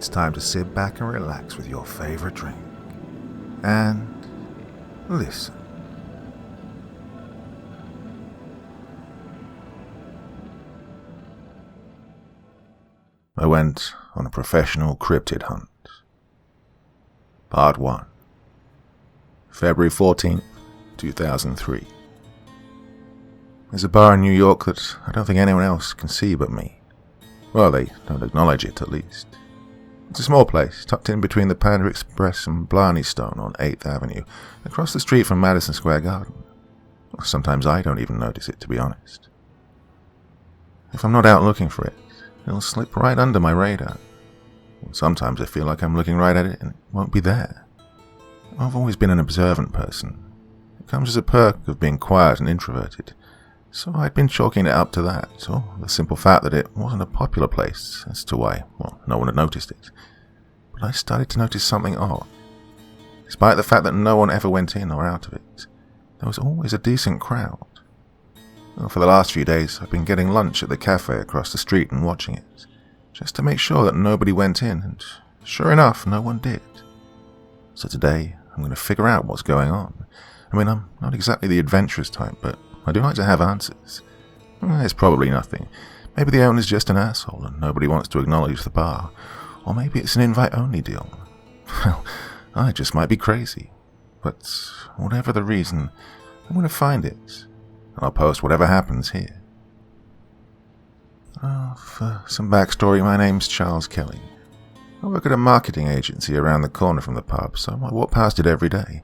it's time to sit back and relax with your favorite drink. And listen. I went on a professional cryptid hunt. Part 1. February 14th, 2003. There's a bar in New York that I don't think anyone else can see but me. Well, they don't acknowledge it, at least. It's a small place, tucked in between the Panda Express and Blarney Stone on 8th Avenue, across the street from Madison Square Garden. Sometimes I don't even notice it, to be honest. If I'm not out looking for it, it'll slip right under my radar. Sometimes I feel like I'm looking right at it and it won't be there. I've always been an observant person. It comes as a perk of being quiet and introverted. So I'd been chalking it up to that, or the simple fact that it wasn't a popular place as to why, no one had noticed it. But I started to notice something odd. Despite the fact that no one ever went in or out of it, there was always a decent crowd. For the last few days, I've been getting lunch at the cafe across the street and watching it, just to make sure that nobody went in, and sure enough, no one did. So today, I'm going to figure out what's going on. I mean, I'm not exactly the adventurous type, but I do like to have answers. It's probably nothing. Maybe the owner's just an asshole and nobody wants to acknowledge the bar. Or maybe it's an invite-only deal. Well, I just might be crazy. But whatever the reason, I'm going to find it. And I'll post whatever happens here. For some backstory, my name's Charles Kelly. I work at a marketing agency around the corner from the pub, so I walk past it every day.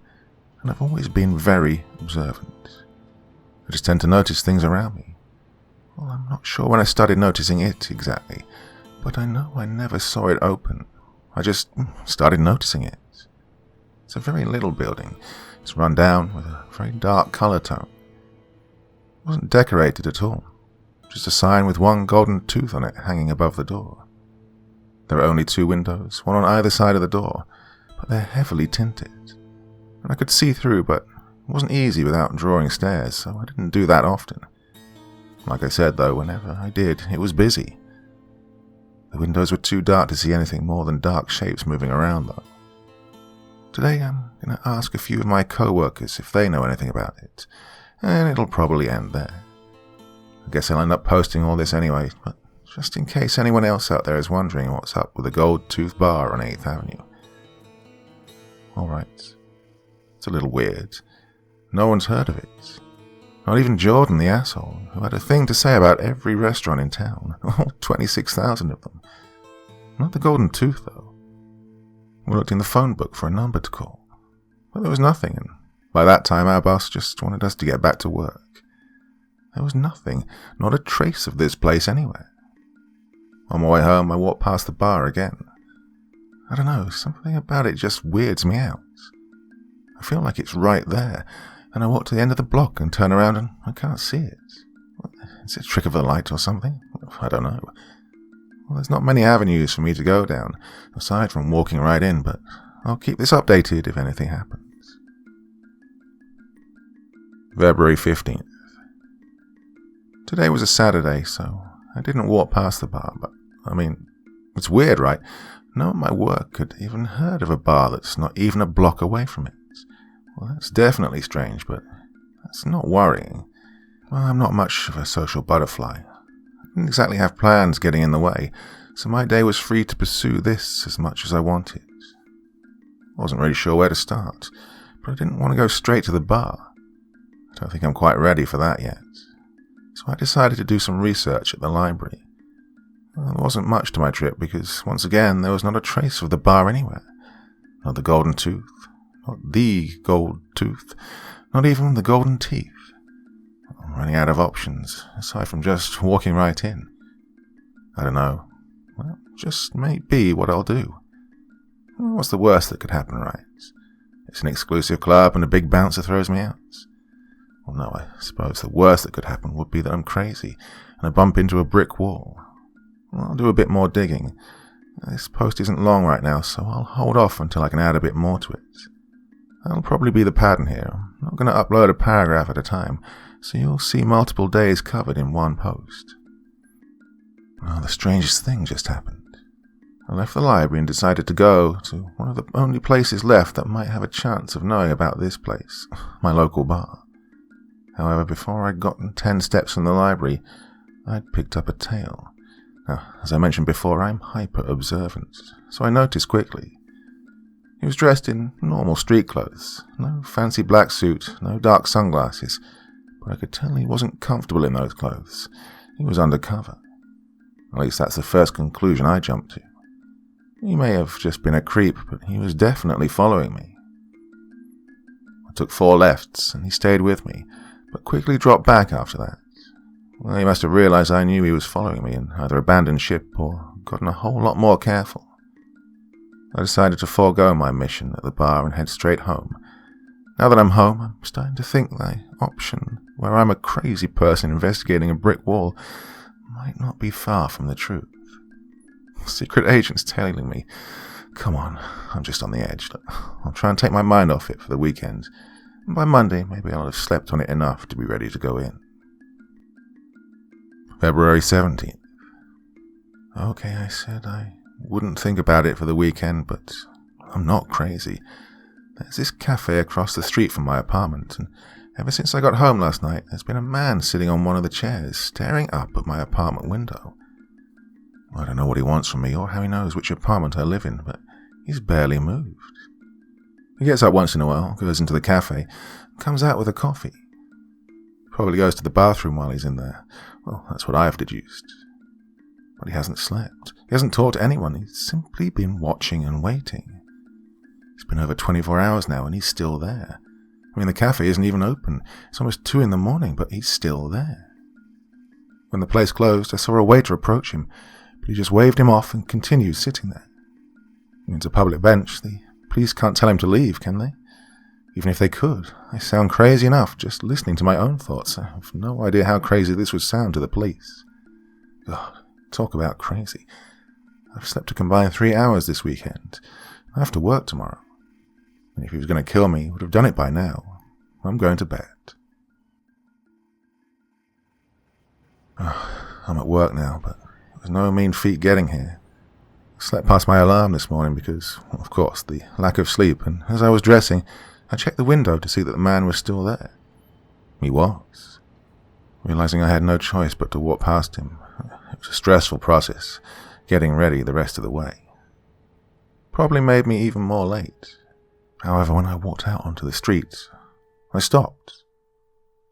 And I've always been very observant. I just tend to notice things around me. Well, I'm not sure when I started noticing it exactly, but I know I never saw it open. I just started noticing it. It's a very little building. It's run down with a very dark colour tone. It wasn't decorated at all. Just a sign with one golden tooth on it hanging above the door. There are only 2 windows, one on either side of the door, but they're heavily tinted. And I could see through, but it wasn't easy without drawing stairs, so I didn't do that often. Like I said, though, whenever I did, it was busy. The windows were too dark to see anything more than dark shapes moving around, though. Today I'm going to ask a few of my co-workers if they know anything about it, and it'll probably end there. I guess I'll end up posting all this anyway, but just in case anyone else out there is wondering what's up with the Gold Tooth Bar on 8th Avenue. Alright. It's a little weird. No one's heard of it. Not even Jordan, the asshole, who had a thing to say about every restaurant in town. All 26,000 of them. Not the Golden Tooth, though. We looked in the phone book for a number to call. But there was nothing, and by that time our boss just wanted us to get back to work. There was nothing, not a trace of this place anywhere. On my way home, I walked past the bar again. I don't know, something about it just weirds me out. I feel like it's right there, and I walk to the end of the block and turn around and I can't see it. Is it a trick of the light or something? I don't know. Well, there's not many avenues for me to go down, aside from walking right in, but I'll keep this updated if anything happens. February 15th. Today was a Saturday, so I didn't walk past the bar, but, I mean, it's weird, right? No one at my work had even heard of a bar that's not even a block away from it. Well, that's definitely strange, but that's not worrying. Well, I'm not much of a social butterfly. I didn't exactly have plans getting in the way, so my day was free to pursue this as much as I wanted. I wasn't really sure where to start, but I didn't want to go straight to the bar. I don't think I'm quite ready for that yet. So I decided to do some research at the library. Well, there wasn't much to my trip because, once again, there was not a trace of the bar anywhere. Not the Golden Tooth. Not the gold tooth. Not even the golden teeth. I'm running out of options, aside from just walking right in. I don't know. Well, just may be what I'll do. What's the worst that could happen, right? It's an exclusive club and a big bouncer throws me out. Well, no, I suppose the worst that could happen would be that I'm crazy and I bump into a brick wall. Well, I'll do a bit more digging. This post isn't long right now, so I'll hold off until I can add a bit more to it. That'll probably be the pattern here. I'm not going to upload a paragraph at a time, so you'll see multiple days covered in one post. Well, the strangest thing just happened. I left the library and decided to go to one of the only places left that might have a chance of knowing about this place, my local bar. However, before I'd gotten 10 steps from the library, I'd picked up a tail. Now, as I mentioned before, I'm hyper-observant, so I noticed quickly. He was dressed in normal street clothes, no fancy black suit, no dark sunglasses, but I could tell he wasn't comfortable in those clothes. He was undercover. At least that's the first conclusion I jumped to. He may have just been a creep, but he was definitely following me. I took 4 lefts, and he stayed with me, but quickly dropped back after that. Well, he must have realized I knew he was following me and either abandoned ship or gotten a whole lot more careful. I decided to forego my mission at the bar and head straight home. Now that I'm home, I'm starting to think the option where I'm a crazy person investigating a brick wall might not be far from the truth. Secret agents telling me, come on, I'm just on the edge. I'll try and take my mind off it for the weekend. And by Monday, maybe I'll have slept on it enough to be ready to go in. February 17th. Okay, I said I wouldn't think about it for the weekend, but I'm not crazy. There's this cafe across the street from my apartment, and ever since I got home last night, there's been a man sitting on one of the chairs, staring up at my apartment window. I don't know what he wants from me or how he knows which apartment I live in, but he's barely moved. He gets up once in a while, goes into the cafe, and comes out with a coffee. Probably goes to the bathroom while he's in there. Well, that's what I've deduced. But he hasn't slept. He hasn't talked to anyone. He's simply been watching and waiting. It's been over 24 hours now, and he's still there. I mean, the cafe isn't even open. It's almost 2 a.m, but he's still there. When the place closed, I saw a waiter approach him, but he just waved him off and continued sitting there. It's a public bench. The police can't tell him to leave, can they? Even if they could, I sound crazy enough just listening to my own thoughts. I have no idea how crazy this would sound to the police. God, talk about crazy. I've slept a combined 3 hours this weekend. I have to work tomorrow. And if he was going to kill me, he would have done it by now. I'm going to bed. I'm at work now, but it was no mean feat getting here. I slept past my alarm this morning because, of course, the lack of sleep, and as I was dressing, I checked the window to see that the man was still there. He was. Realizing I had no choice but to walk past him, it was a stressful process, getting ready the rest of the way. Probably made me even more late. However, when I walked out onto the street, I stopped.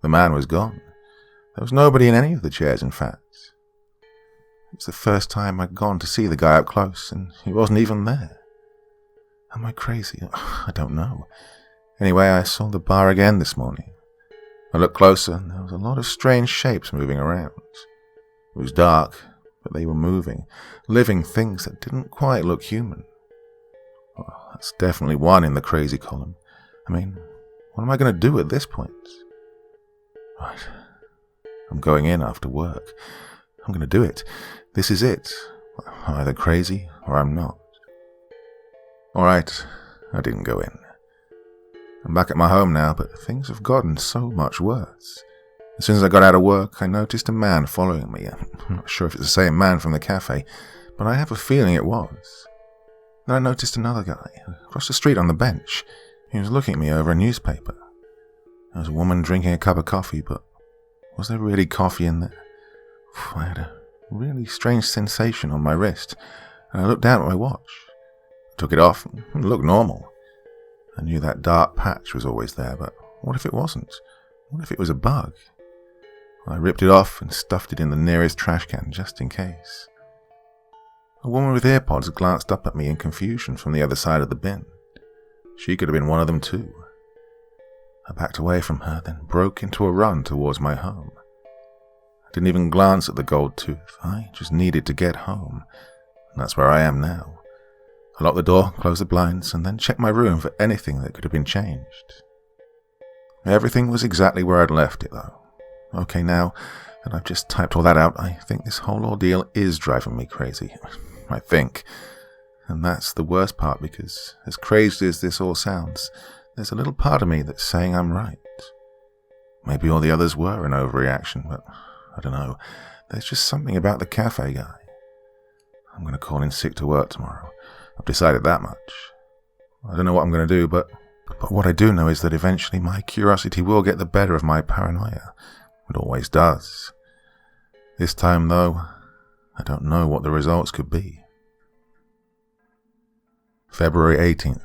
The man was gone. There was nobody in any of the chairs, in fact. It was the first time I'd gone to see the guy up close, and he wasn't even there. Am I crazy? I don't know. Anyway, I saw the bar again this morning. I looked closer, and there was a lot of strange shapes moving around. It was dark, but they were moving, living things that didn't quite look human. Well, that's definitely one in the crazy column. I mean, what am I going to do at this point? Right. I'm going in after work. I'm going to do it. This is it. I'm either crazy or I'm not. Alright, I didn't go in. I'm back at my home now, but things have gotten so much worse. As soon as I got out of work, I noticed a man following me. I'm not sure if it's the same man from the cafe, but I have a feeling it was. Then I noticed another guy across the street on the bench. He was looking at me over a newspaper. There was a woman drinking a cup of coffee, but was there really coffee in there? I had a really strange sensation on my wrist, and I looked down at my watch. I took it off, and it looked normal. I knew that dark patch was always there, but what if it wasn't? What if it was a bug? I ripped it off and stuffed it in the nearest trash can, just in case. A woman with earpods glanced up at me in confusion from the other side of the bin. She could have been one of them too. I backed away from her, then broke into a run towards my home. I didn't even glance at the gold tooth. I just needed to get home. And that's where I am now. I locked the door, closed the blinds, and then checked my room for anything that could have been changed. Everything was exactly where I'd left it, though. Okay, now that I've just typed all that out, I think this whole ordeal is driving me crazy. I think. And that's the worst part, because as crazy as this all sounds, there's a little part of me that's saying I'm right. Maybe all the others were an overreaction, but I don't know. There's just something about the cafe guy. I'm going to call in sick to work tomorrow. I've decided that much. I don't know what I'm going to do, but what I do know is that eventually my curiosity will get the better of my paranoia. It always does. This time, though, I don't know what the results could be. February 18th.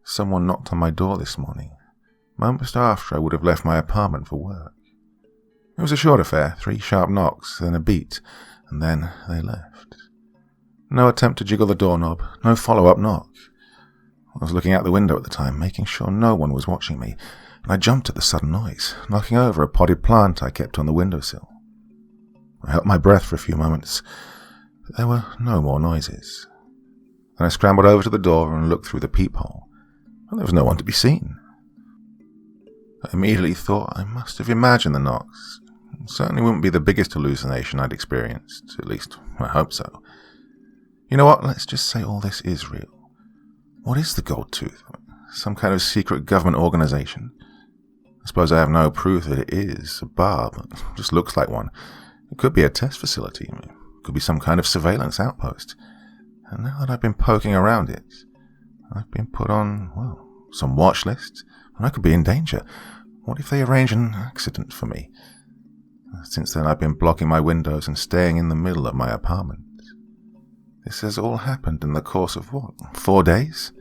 Someone knocked on my door this morning, moments after I would have left my apartment for work. It was a short affair, 3 sharp knocks, then a beat, and then they left. No attempt to jiggle the doorknob, no follow-up knock. I was looking out the window at the time, making sure no one was watching me, and I jumped at the sudden noise, knocking over a potted plant I kept on the windowsill. I held my breath for a few moments, but there were no more noises. Then I scrambled over to the door and looked through the peephole, but there was no one to be seen. I immediately thought I must have imagined the knocks. It certainly wouldn't be the biggest hallucination I'd experienced, at least I hope so. You know what, let's just say all this is real. What is the Gold Tooth? Some kind of secret government organization? I suppose I have no proof that it is a bar, but it just looks like one. It could be a test facility. It could be some kind of surveillance outpost. And now that I've been poking around it, I've been put on, well, some watch lists, and I could be in danger. What if they arrange an accident for me? Since then I've been blocking my windows and staying in the middle of my apartment. This has all happened in the course of, 4 days?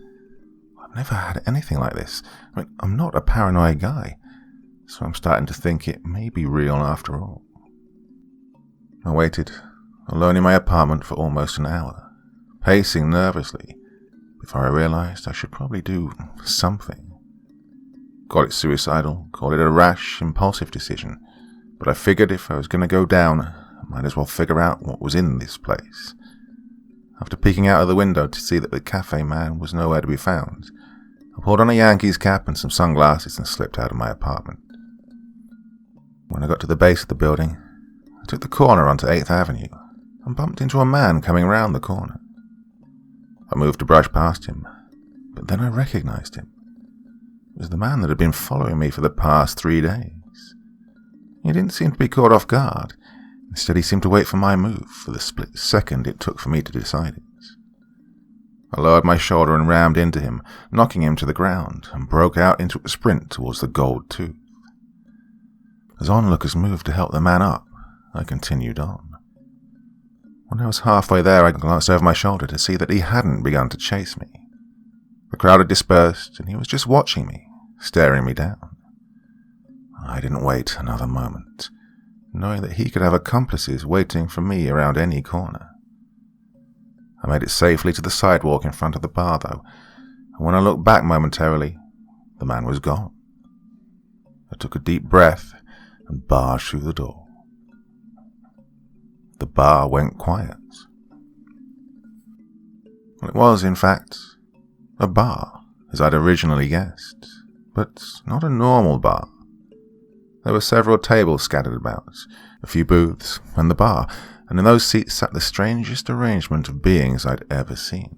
I've never had anything like this. I'm not a paranoid guy, so I'm starting to think it may be real after all. I waited, alone in my apartment for almost an hour, pacing nervously, before I realized I should probably do something. Call it suicidal, call it a rash, impulsive decision, but I figured if I was going to go down, I might as well figure out what was in this place. After peeking out of the window to see that the cafe man was nowhere to be found, I pulled on a Yankees cap and some sunglasses and slipped out of my apartment. When I got to the base of the building, I took the corner onto 8th Avenue and bumped into a man coming round the corner. I moved to brush past him, but then I recognized him. It was the man that had been following me for the past 3 days. He didn't seem to be caught off guard. Instead, he seemed to wait for my move for the split second it took for me to decide it. I lowered my shoulder and rammed into him, knocking him to the ground, and broke out into a sprint towards the Gold Tooth. As onlookers moved to help the man up, I continued on. When I was halfway there, I glanced over my shoulder to see that he hadn't begun to chase me. The crowd had dispersed, and he was just watching me, staring me down. I didn't wait another moment, knowing that he could have accomplices waiting for me around any corner. I made it safely to the sidewalk in front of the bar, though, and when I looked back momentarily, the man was gone. I took a deep breath and barged through the door. The bar went quiet. Well, it was, in fact, a bar, as I'd originally guessed, but not a normal bar. There were several tables scattered about, a few booths, and the bar, and in those seats sat the strangest arrangement of beings I'd ever seen.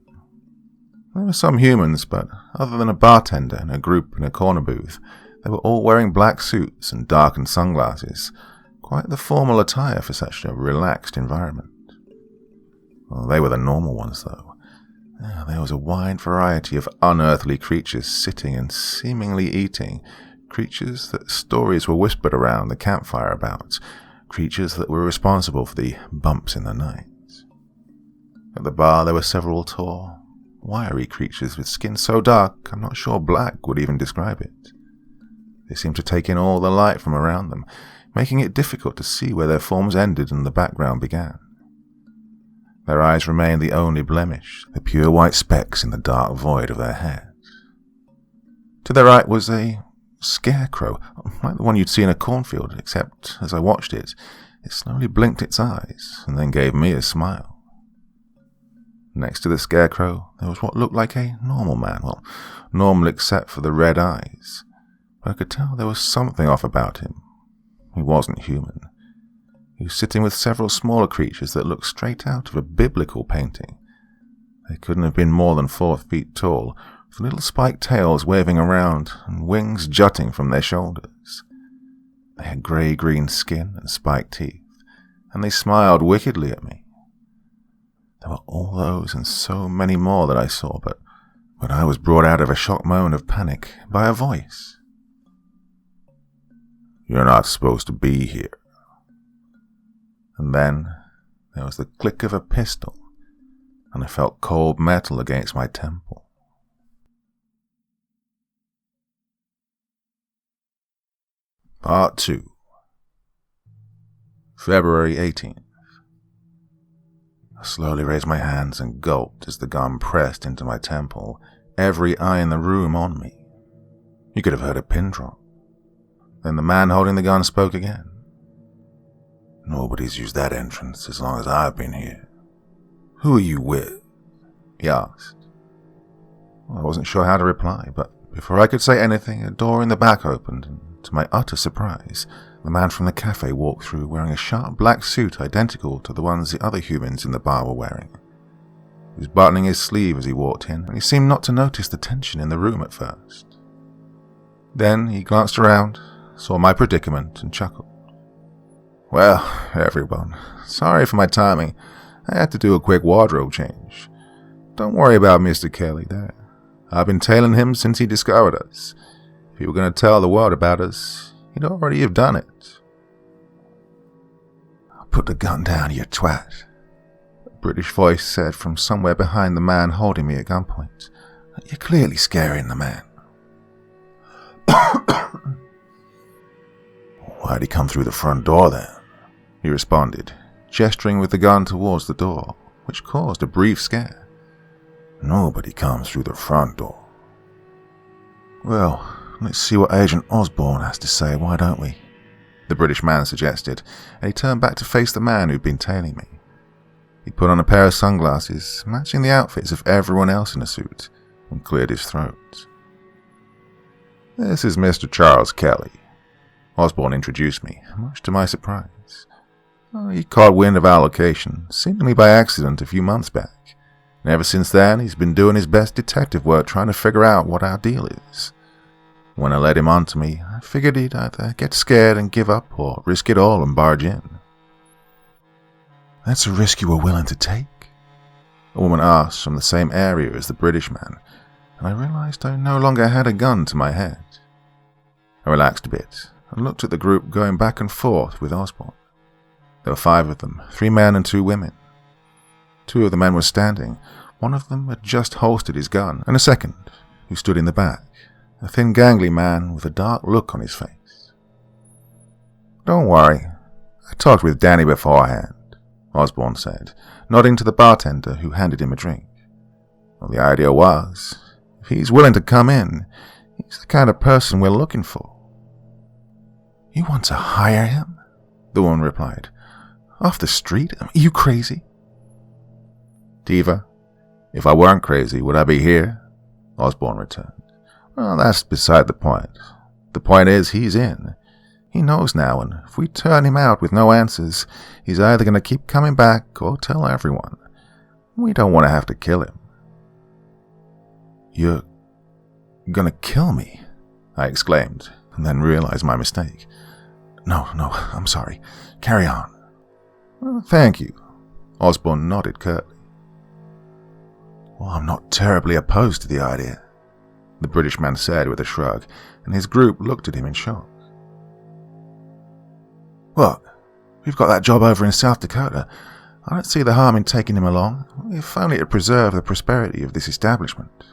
There were some humans, but other than a bartender and a group in a corner booth, they were all wearing black suits and darkened sunglasses, quite the formal attire for such a relaxed environment. Well, they were the normal ones, though. There was a wide variety of unearthly creatures sitting and seemingly eating, creatures that stories were whispered around the campfire about, creatures that were responsible for the bumps in the night. At the bar there were several tall, wiry creatures with skin so dark I'm not sure black would even describe it. They seemed to take in all the light from around them, making it difficult to see where their forms ended and the background began. Their eyes remained the only blemish, the pure white specks in the dark void of their heads. To their right was a scarecrow, like the one you'd see in a cornfield, except as I watched it, it slowly blinked its eyes and then gave me a smile. Next to the scarecrow, there was what looked like a normal man, well, normal except for the red eyes, but I could tell there was something off about him. He wasn't human. He was sitting with several smaller creatures that looked straight out of a biblical painting. They couldn't have been more than 4 feet tall, with little spiked tails waving around and wings jutting from their shoulders. They had grey-green skin and spiked teeth, and they smiled wickedly at me. There were all those and so many more that I saw, but I was brought out of a shocked moment of panic by a voice. "You're not supposed to be here." And then there was the click of a pistol, and I felt cold metal against my temple. Part 2. February 18th. I slowly raised my hands and gulped as the gun pressed into my temple, every eye in the room on me. You could have heard a pin drop. Then the man holding the gun spoke again. "Nobody's used that entrance as long as I've been here. Who are you with?" he asked. Well, I wasn't sure how to reply, but before I could say anything, a door in the back opened, and to my utter surprise, the man from the cafe walked through wearing a sharp black suit identical to the ones the other humans in the bar were wearing. He was buttoning his sleeve as he walked in, and he seemed not to notice the tension in the room at first. Then he glanced around, saw my predicament, and chuckled. "Well, everyone, sorry for my timing. I had to do a quick wardrobe change. Don't worry about Mr. Kelly there. I've been tailing him since he discovered us. If he were going to tell the world about us, he'd already have done it." "Put the gun down, you twat," a British voice said from somewhere behind the man holding me at gunpoint. "You're clearly scaring the man." "Why'd he come through the front door then?" he responded, gesturing with the gun towards the door, which caused a brief scare. "Nobody comes through the front door." "Well, let's see what Agent Osborne has to say, why don't we?" the British man suggested, and he turned back to face the man who'd been tailing me. He put on a pair of sunglasses, matching the outfits of everyone else in the suit, and cleared his throat. "This is Mr. Charles Kelly," Osborne introduced me, much to my surprise. He caught wind of our location, seemingly by accident a few months back, and ever since then he's been doing his best detective work trying to figure out what our deal is. When I led him on to me, I figured he'd either get scared and give up or risk it all and barge in. "That's a risk you were willing to take?" a woman asked from the same area as the British man, and I realized I no longer had a gun to my head. I relaxed a bit and looked at the group going back and forth with Osborne. There were 5 of them, 3 men and 2 women. 2 of the men were standing. One of them had just holstered his gun, and a second, who stood in the back, a thin gangly man with a dark look on his face. "Don't worry, I talked with Danny beforehand," Osborne said, nodding to the bartender who handed him a drink. "Well, the idea was, if he's willing to come in, he's the kind of person we're looking for." "You want to hire him?" the woman replied. "Off the street? Are you crazy?" "Diva, if I weren't crazy, would I be here?" Osborne returned. "Well, that's beside the point. The point is, he's in. He knows now, and if we turn him out with no answers, he's either going to keep coming back or tell everyone. We don't want to have to kill him." "You're going to kill me?" I exclaimed, and then realized my mistake. No, I'm sorry. Carry on." "Well, thank you." Osborne nodded curtly. "Well, I'm not terribly opposed to the idea," the British man said with a shrug, and his group looked at him in shock. "What? We've got that job over in South Dakota. I don't see the harm in taking him along, if only to preserve the prosperity of this establishment."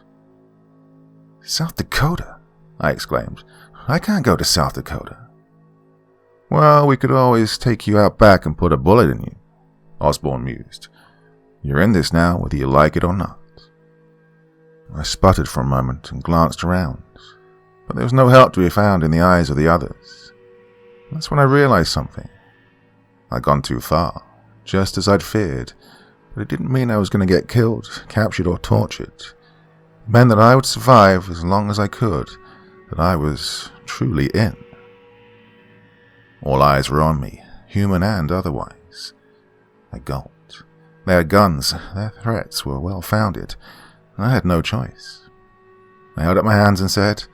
"South Dakota?" I exclaimed. "I can't go to South Dakota." "Well, we could always take you out back and put a bullet in you," Osborne mused. "You're in this now, whether you like it or not." I sputtered for a moment and glanced around, but there was no help to be found in the eyes of the others. That's when I realized something. I'd gone too far, just as I'd feared, but it didn't mean I was going to get killed, captured, or tortured. It meant that I would survive as long as I could, that I was truly in. All eyes were on me, human and otherwise. I gulped. Their guns, their threats were well founded, and I had no choice. I held up my hands and said,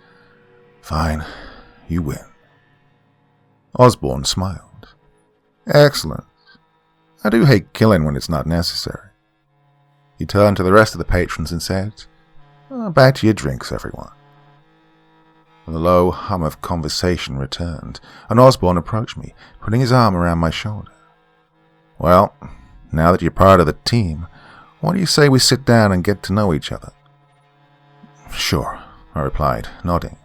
"Fine, you win." Osborne smiled. "Excellent. I do hate killing when it's not necessary." He turned to the rest of the patrons and said, "Back to your drinks, everyone." The low hum of conversation returned, and Osborne approached me, putting his arm around my shoulder. "Well, now that you're part of the team, what do you say we sit down and get to know each other?" "Sure," I replied, nodding.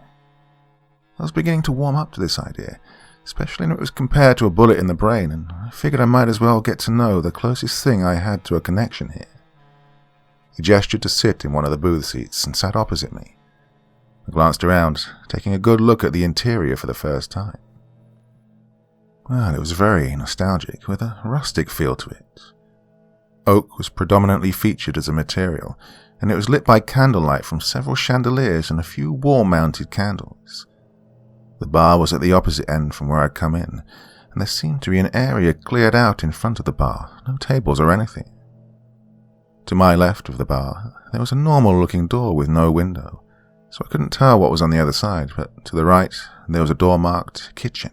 I was beginning to warm up to this idea, especially when it was compared to a bullet in the brain, and I figured I might as well get to know the closest thing I had to a connection here. He gestured to sit in one of the booth seats and sat opposite me. I glanced around, taking a good look at the interior for the first time. Well, it was very nostalgic, with a rustic feel to it. Oak was predominantly featured as a material, and it was lit by candlelight from several chandeliers and a few wall-mounted candles. The bar was at the opposite end from where I'd come in, and there seemed to be an area cleared out in front of the bar, no tables or anything. To my left of the bar, there was a normal-looking door with no window, so I couldn't tell what was on the other side, but to the right, there was a door marked Kitchen.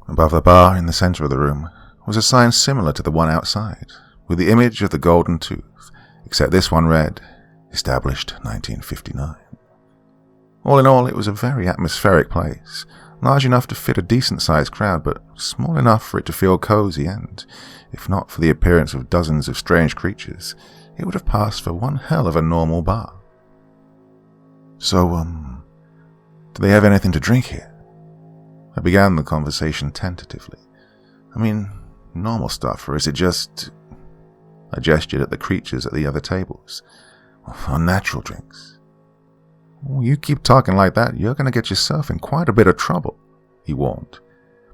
Above the bar, in the center of the room, was a sign similar to the one outside, with the image of the golden tooth, except this one read, "Established 1959. All in all, it was a very atmospheric place, large enough to fit a decent-sized crowd, but small enough for it to feel cozy and, if not for the appearance of dozens of strange creatures, it would have passed for one hell of a normal bar. "So, do they have anything to drink here?" I began the conversation tentatively. I mean, normal stuff, or is it just... I gestured at the creatures at the other tables. "Unnatural drinks." "You keep talking like that, you're going to get yourself in quite a bit of trouble," he warned.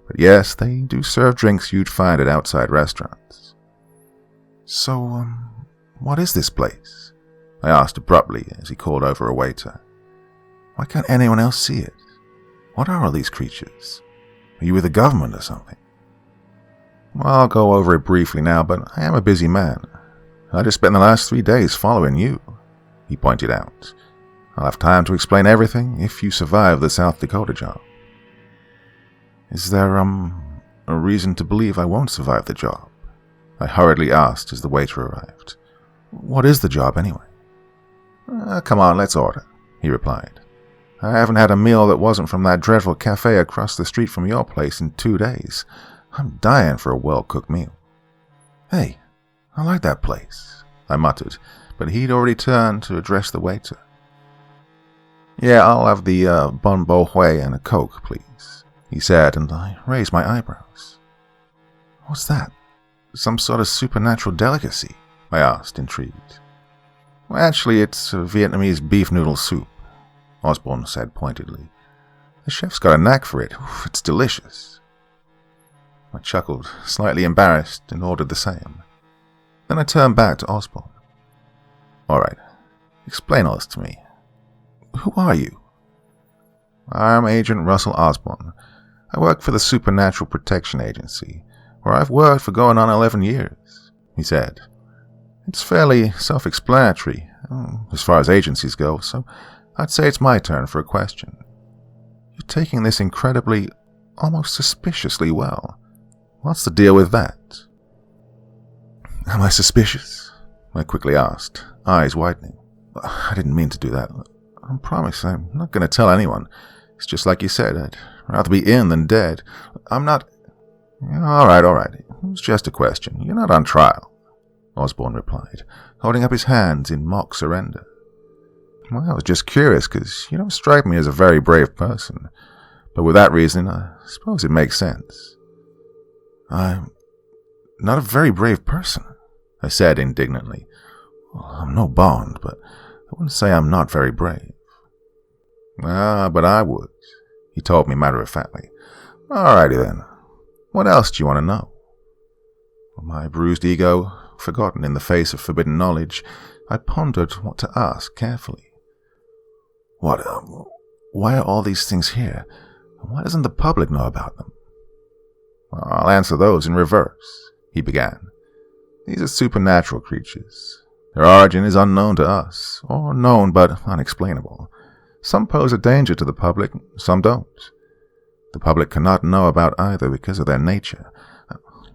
"But yes, they do serve drinks you'd find at outside restaurants." "So, what is this place?" I asked abruptly as he called over a waiter. "Why can't anyone else see it? What are all these creatures? Are you with the government or something?" "Well, I'll go over it briefly now, but I am a busy man. I just spent the last 3 days following you," he pointed out. "I'll have time to explain everything if you survive the South Dakota job." "Is there, a reason to believe I won't survive the job?" I hurriedly asked as the waiter arrived. "What is the job, anyway?" "Come on, let's order," he replied. "I haven't had a meal that wasn't from that dreadful cafe across the street from your place in 2 days. I'm dying for a well-cooked meal." "Hey, I like that place," I muttered, but he'd already turned to address the waiter. "Yeah, I'll have the bon bo hui and a Coke, please," he said, and I raised my eyebrows. "What's that? Some sort of supernatural delicacy?" I asked, intrigued. "Well, actually, it's a Vietnamese beef noodle soup," Osborne said pointedly. "The chef's got a knack for it. Oof, it's delicious." I chuckled, slightly embarrassed, and ordered the same. Then I turned back to Osborne. "All right, explain all this to me. Who are you?" "I'm Agent Russell Osborne. I work for the Supernatural Protection Agency, where I've worked for going on 11 years, he said. "It's fairly self-explanatory, as far as agencies go, so I'd say it's my turn for a question. You're taking this incredibly, almost suspiciously well. What's the deal with that?" "Am I suspicious?" I quickly asked, eyes widening. "I didn't mean to do that. I promise I'm not going to tell anyone. It's just like you said, I'd rather be in than dead. I'm not..." All right. It was just a question. You're not on trial," Osborne replied, holding up his hands in mock surrender. "Well, I was just curious, because you don't strike me as a very brave person. But with that reasoning, I suppose it makes sense." "I'm not a very brave person," I said indignantly. "Well, I'm no Bond, but I wouldn't say I'm not very brave." But I would," he told me matter-of-factly. "Alrighty then. What else do you want to know?" My bruised ego forgotten in the face of forbidden knowledge, I pondered what to ask carefully. Why are all these things here? Why doesn't the public know about them?" "I'll answer those in reverse," he began. "These are supernatural creatures. Their origin is unknown to us, or known but unexplainable. Some pose a danger to the public, some don't. The public cannot know about either because of their nature.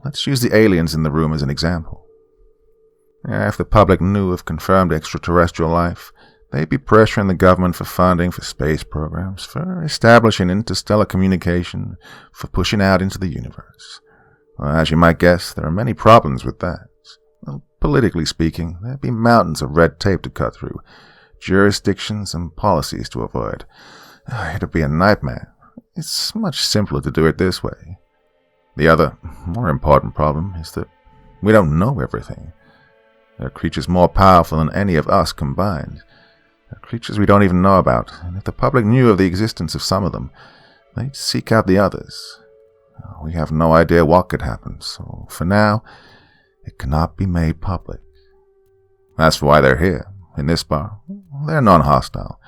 Let's use the aliens in the room as an example. If the public knew of confirmed extraterrestrial life, they'd be pressuring the government for funding for space programs, for establishing interstellar communication, for pushing out into the universe. Well, as you might guess, there are many problems with that. Well, politically speaking, there'd be mountains of red tape to cut through, jurisdictions and policies to avoid. It'd be a nightmare. It's much simpler to do it this way. The other, more important problem is that we don't know everything. There are creatures more powerful than any of us combined. There are creatures we don't even know about, and if the public knew of the existence of some of them, they'd seek out the others. We have no idea what could happen, so for now, it cannot be made public. That's why they're here, in this bar. They're non-hostile.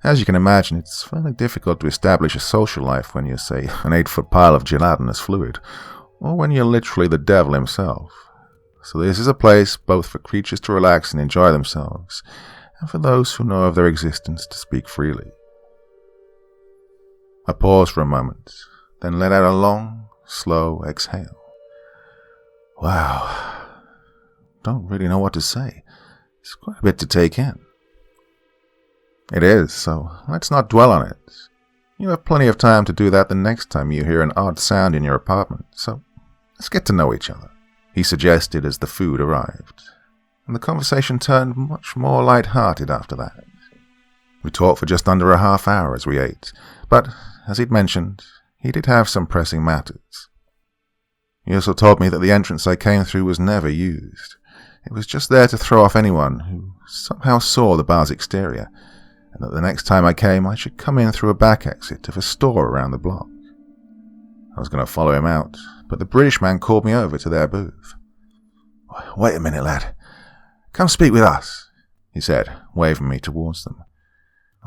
As you can imagine, it's fairly difficult to establish a social life when you're, say, an 8-foot pile of gelatinous fluid, or when you're literally the devil himself. So this is a place both for creatures to relax and enjoy themselves, and for those who know of their existence to speak freely. I paused for a moment, then let out a long, slow exhale. Wow. Don't really know what to say. It's quite a bit to take in. It is, so let's not dwell on it. You have plenty of time to do that the next time you hear an odd sound in your apartment, so let's get to know each other, he suggested as the food arrived, and the conversation turned much more light-hearted after that. We talked for just under a half hour as we ate, but, as he'd mentioned, he did have some pressing matters. He also told me that the entrance I came through was never used. It was just there to throw off anyone who somehow saw the bar's exterior, and that the next time I came I should come in through a back exit of a store around the block. I was going to follow him out, but the British man called me over to their booth. "Wait a minute, lad. Come speak with us," he said, waving me towards them.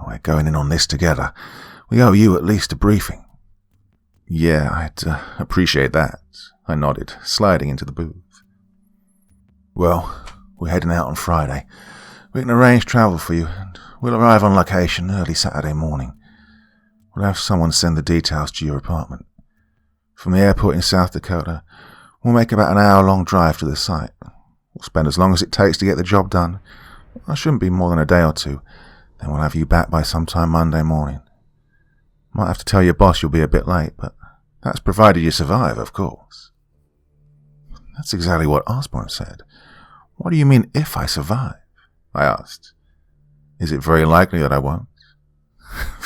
"We're going in on this together. We owe you at least a briefing." "Yeah, I'd appreciate that," I nodded, sliding into the booth. "Well, we're heading out on Friday. We can arrange travel for you, and we'll arrive on location early Saturday morning. We'll have someone send the details to your apartment. From the airport in South Dakota, we'll make about an hour-long drive to the site. We'll spend as long as it takes to get the job done. It shouldn't be more than a day or two. Then we'll have you back by sometime Monday morning. Might have to tell your boss you'll be a bit late, but that's provided you survive, of course." "That's exactly what Osborne said. What do you mean, if I survive?" I asked. "Is it very likely that I won't?"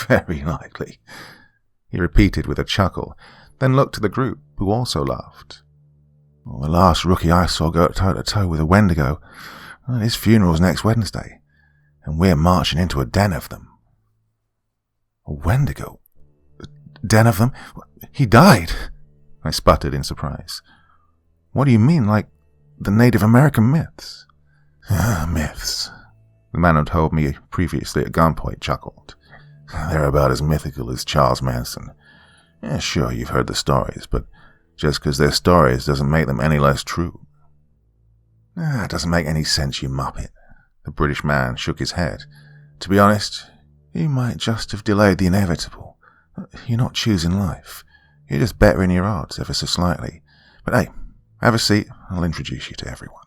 "Very likely," he repeated with a chuckle, then looked to the group, who also laughed. "Well, the last rookie I saw go toe-to-toe with a Wendigo, his funeral's next Wednesday, and we're marching into a den of them." "A Wendigo? A den of them? He died?" I sputtered in surprise. "What do you mean, like the Native American myths?" "Myths," the man who told me previously at gunpoint chuckled. "They're about as mythical as Charles Manson. Yeah, sure, you've heard the stories, but just because they're stories doesn't make them any less true." "It doesn't make any sense, you muppet." The British man shook his head. "To be honest, you might just have delayed the inevitable. You're not choosing life. You're just bettering your odds ever so slightly. But hey, have a seat. I'll introduce you to everyone."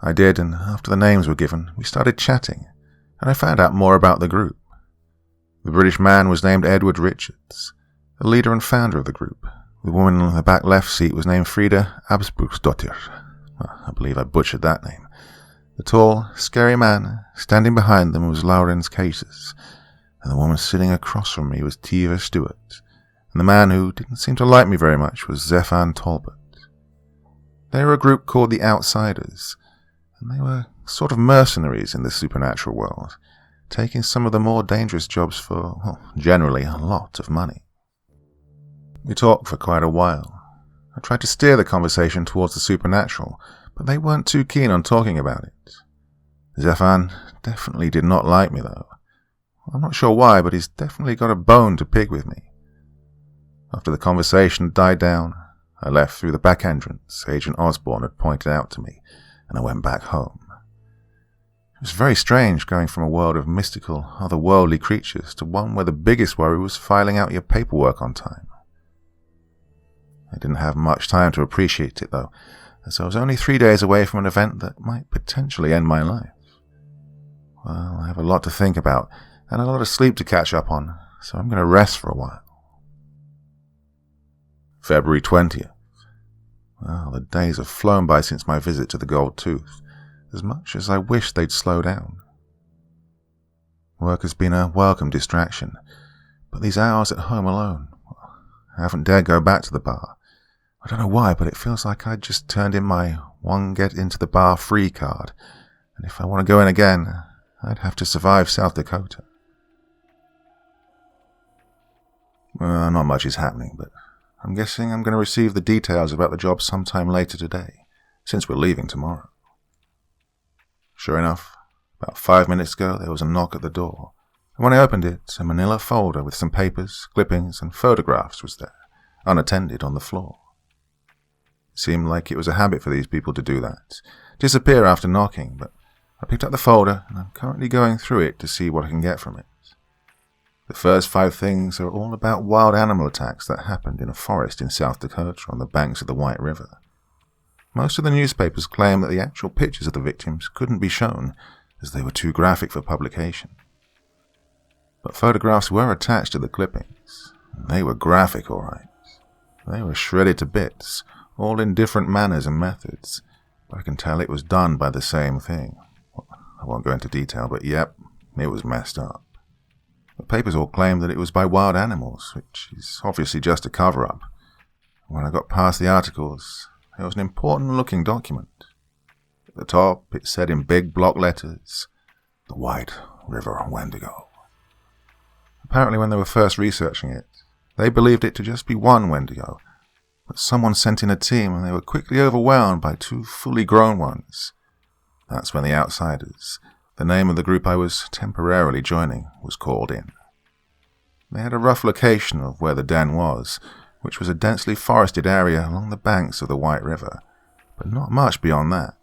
I did, and after the names were given, we started chatting, and I found out more about the group. The British man was named Edward Richards, the leader and founder of the group. The woman on the back left seat was named Frida Absbruksdottir. I believe I butchered that name. The tall, scary man standing behind them was Lawrence Cases, and the woman sitting across from me was Tiva Stewart, and the man who didn't seem to like me very much was Zephan Talbot. They were a group called the Outsiders, and they were sort of mercenaries in the supernatural world, taking some of the more dangerous jobs for, well, generally a lot of money. We talked for quite a while. I tried to steer the conversation towards the supernatural, but they weren't too keen on talking about it. Zephan definitely did not like me, though. I'm not sure why, but he's definitely got a bone to pick with me. After the conversation died down, I left through the back entrance Agent Osborne had pointed out to me, and I went back home. It was very strange going from a world of mystical, otherworldly creatures to one where the biggest worry was filing out your paperwork on time. I didn't have much time to appreciate it, though, as I was only 3 days away from an event that might potentially end my life. Well, I have a lot to think about and a lot of sleep to catch up on, so I'm going to rest for a while. February 20th. Well, the days have flown by since my visit to the Gold Tooth, as much as I wish they'd slow down. Work has been a welcome distraction, but these hours at home alone, I haven't dared go back to the bar. I don't know why, but it feels like I just turned in my one get into the bar free card, and if I want to go in again, I'd have to survive South Dakota. Well, not much is happening, but I'm guessing I'm going to receive the details about the job sometime later today, since we're leaving tomorrow. Sure enough, about 5 minutes ago there was a knock at the door, and when I opened it, a manila folder with some papers, clippings, and photographs was there, unattended on the floor. It seemed like it was a habit for these people to do that, disappear after knocking, but I picked up the folder and I'm currently going through it to see what I can get from it. The first 5 things are all about wild animal attacks that happened in a forest in South Dakota on the banks of the White River. Most of the newspapers claim that the actual pictures of the victims couldn't be shown as they were too graphic for publication. But photographs were attached to the clippings, and they were graphic all right. They were shredded to bits, all in different manners and methods, but I can tell it was done by the same thing. I won't go into detail, but yep, it was messed up. The papers all claimed that it was by wild animals, which is obviously just a cover-up. When I got past the articles, there was an important-looking document. At the top, it said in big block letters, "The White River Wendigo." Apparently when they were first researching it, they believed it to just be one Wendigo, but someone sent in a team and they were quickly overwhelmed by 2 fully grown ones. That's when the Outsiders, the name of the group I was temporarily joining, was called in. They had a rough location of where the den was, which was a densely forested area along the banks of the White River, but not much beyond that.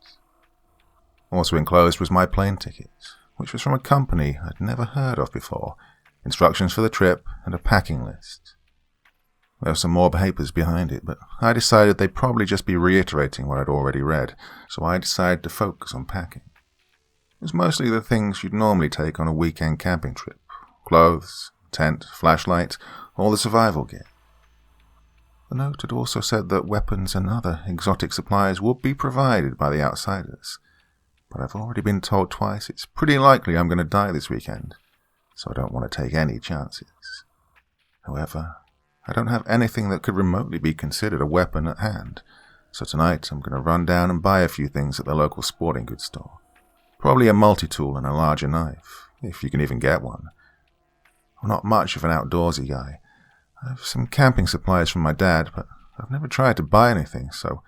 Also enclosed was my plane ticket, which was from a company I'd never heard of before, instructions for the trip, and a packing list. There were some more papers behind it, but I decided they'd probably just be reiterating what I'd already read, so I decided to focus on packing. It was mostly the things you'd normally take on a weekend camping trip: clothes, tent, flashlight, all the survival gear. The note had also said that weapons and other exotic supplies would be provided by the Outsiders, but I've already been told twice it's pretty likely I'm going to die this weekend, so I don't want to take any chances. However, I don't have anything that could remotely be considered a weapon at hand, so tonight I'm going to run down and buy a few things at the local sporting goods store. Probably a multi-tool and a larger knife, if you can even get one. I'm not much of an outdoorsy guy. I have some camping supplies from my dad, but I've never tried to buy anything, so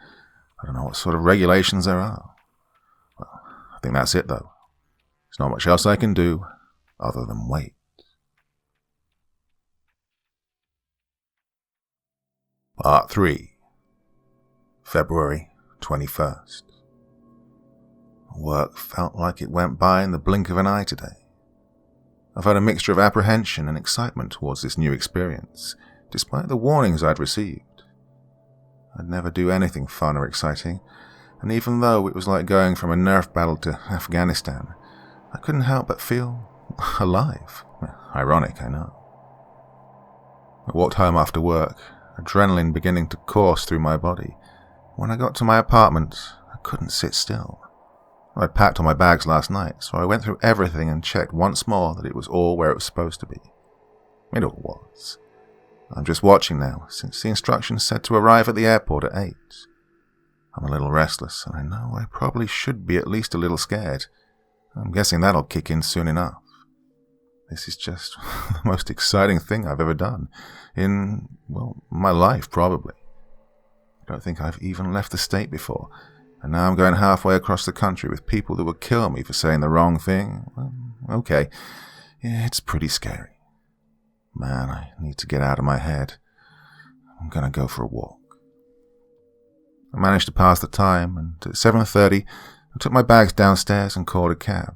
I don't know what sort of regulations there are. Well, I think that's it though. There's not much else I can do other than wait. Part 3. February 21st. Work felt like it went by in the blink of an eye today. I've had a mixture of apprehension and excitement towards this new experience, despite the warnings I'd received. I'd never do anything fun or exciting, and even though it was like going from a Nerf battle to Afghanistan, I couldn't help but feel alive. Ironic, I know. I walked home after work, adrenaline beginning to course through my body. When I got to my apartment, I couldn't sit still. I'd packed all my bags last night, so I went through everything and checked once more that it was all where it was supposed to be. It all was. I'm just watching now, since the instructions said to arrive at the airport at 8. I'm a little restless, and I know I probably should be at least a little scared. I'm guessing that'll kick in soon enough. This is just the most exciting thing I've ever done. In, well, my life, probably. I don't think I've even left the state before, and now I'm going halfway across the country with people that would kill me for saying the wrong thing. Well, okay, yeah, it's pretty scary. Man, I need to get out of my head. I'm going to go for a walk. I managed to pass the time, and at 7:30, I took my bags downstairs and called a cab.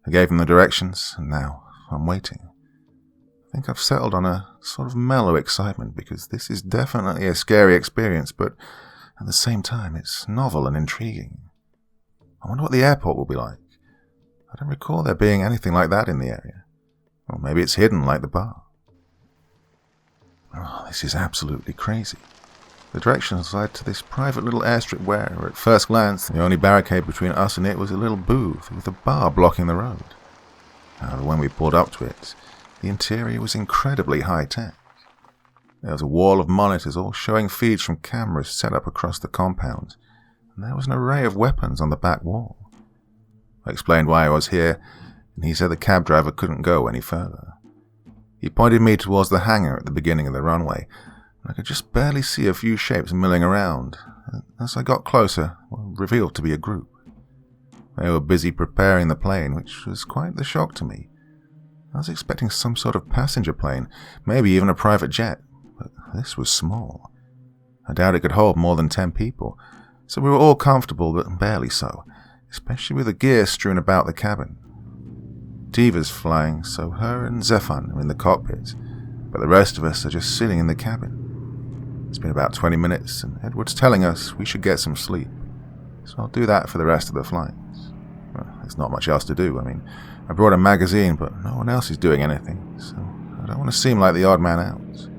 I gave them the directions, and now I'm waiting. I think I've settled on a sort of mellow excitement because this is definitely a scary experience, but at the same time it's novel and intriguing. I wonder what the airport will be like. I don't recall there being anything like that in the area. Or maybe it's hidden like the bar. Oh, this is absolutely crazy. The directions led to this private little airstrip where, at first glance, the only barricade between us and it was a little booth with a bar blocking the road. However, when we pulled up to it, the interior was incredibly high-tech. There was a wall of monitors all showing feeds from cameras set up across the compound, and there was an array of weapons on the back wall. I explained why I was here, and he said the cab driver couldn't go any further. He pointed me towards the hangar at the beginning of the runway, and I could just barely see a few shapes milling around. As I got closer, revealed to be a group. They were busy preparing the plane, which was quite the shock to me. I was expecting some sort of passenger plane, maybe even a private jet, but this was small. I doubt it could hold more than 10 people, so we were all comfortable, but barely so, especially with the gear strewn about the cabin. Diva's flying, so her and Zephan are in the cockpit, but the rest of us are just sitting in the cabin. It's been about 20 minutes, and Edward's telling us we should get some sleep, so I'll do that for the rest of the flights. Well, there's not much else to do. I mean, I brought a magazine, but no one else is doing anything, so I don't want to seem like the odd man out.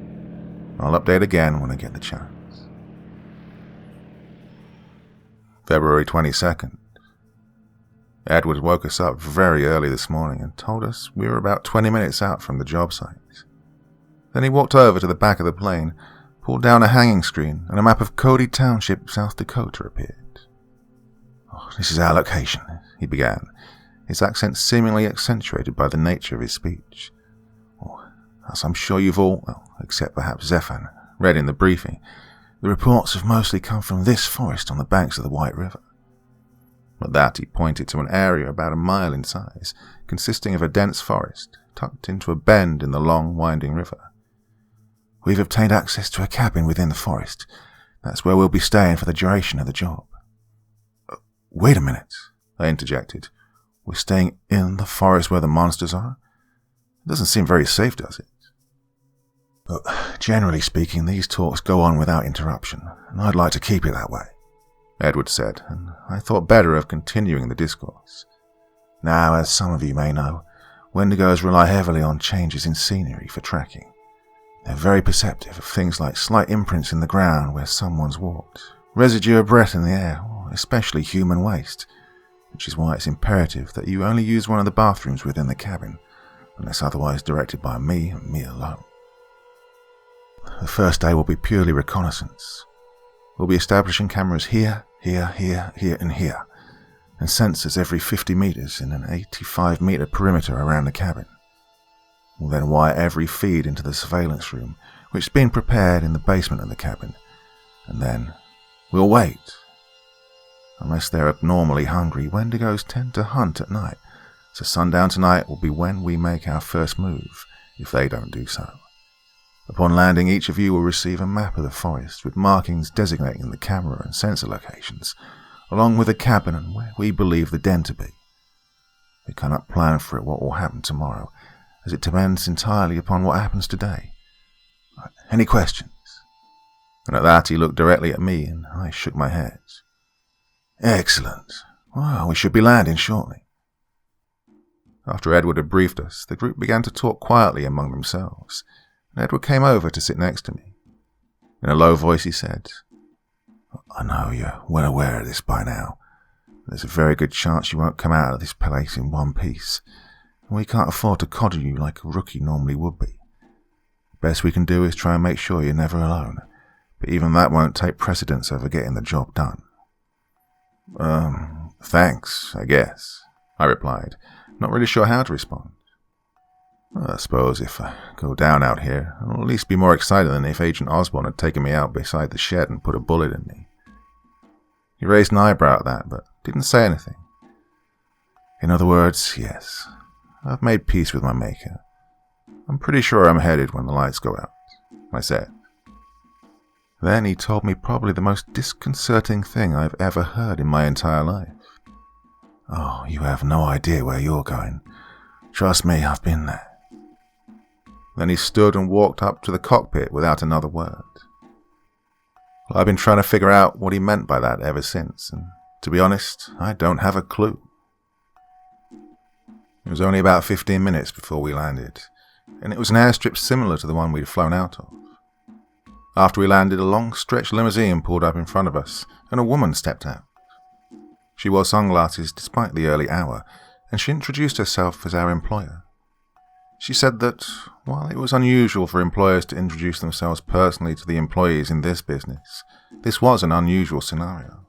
I'll update again when I get the chance. February 22nd. Edward woke us up very early this morning and told us we were about 20 minutes out from the job site. Then he walked over to the back of the plane, pulled down a hanging screen, and a map of Cody Township, South Dakota appeared. "Oh, this is our location," he began, his accent seemingly accentuated by the nature of his speech. "Oh, as I'm sure you've all, well, except perhaps Zephan, read in the briefing, the reports have mostly come from this forest on the banks of the White River." At that, he pointed to an area about a mile in size, consisting of a dense forest, tucked into a bend in the long, winding river. "We've obtained access to a cabin within the forest. That's where we'll be staying for the duration of the job." "Wait a minute," I interjected. "We're staying in the forest where the monsters are? It doesn't seem very safe, does it?" "But generally speaking, these talks go on without interruption, and I'd like to keep it that way," Edward said, and I thought better of continuing the discourse. "Now, as some of you may know, Wendigos rely heavily on changes in scenery for tracking. They're very perceptive of things like slight imprints in the ground where someone's walked, residue of breath in the air, or especially human waste, which is why it's imperative that you only use one of the bathrooms within the cabin, unless otherwise directed by me and me alone. The first day will be purely reconnaissance. We'll be establishing cameras here, here, and here, and sensors every 50 meters in an 85-meter perimeter around the cabin. We'll then wire every feed into the surveillance room, which has been prepared in the basement of the cabin, and then we'll wait. Unless they're abnormally hungry, Wendigos tend to hunt at night, so sundown tonight will be when we make our first move, if they don't do so. Upon landing, each of you will receive a map of the forest with markings designating the camera and sensor locations, along with the cabin and where we believe the den to be. We cannot plan for what will happen tomorrow, as it depends entirely upon what happens today. Any questions?" And at that he looked directly at me, and I shook my head. "Excellent. Well, we should be landing shortly." After Edward had briefed us, the group began to talk quietly among themselves, and Edward came over to sit next to me. In a low voice he said, "I know you're well aware of this by now. There's a very good chance you won't come out of this place in one piece, and we can't afford to coddle you like a rookie normally would be. The best we can do is try and make sure you're never alone, but even that won't take precedence over getting the job done." Thanks, I guess," I replied, not really sure how to respond. "I suppose if I go down out here, I'll at least be more excited than if Agent Osborne had taken me out beside the shed and put a bullet in me." He raised an eyebrow at that, but didn't say anything. "In other words, yes, I've made peace with my maker. I'm pretty sure I'm headed when the lights go out," I said. Then he told me probably the most disconcerting thing I've ever heard in my entire life. "Oh, you have no idea where you're going. Trust me, I've been there." Then he stood and walked up to the cockpit without another word. Well, I've been trying to figure out what he meant by that ever since, and to be honest, I don't have a clue. It was only about 15 minutes before we landed, and it was an airstrip similar to the one we'd flown out of. After we landed, a long-stretched limousine pulled up in front of us, and a woman stepped out. She wore sunglasses despite the early hour, and she introduced herself as our employer. She said that, while it was unusual for employers to introduce themselves personally to the employees in this business, this was an unusual scenario.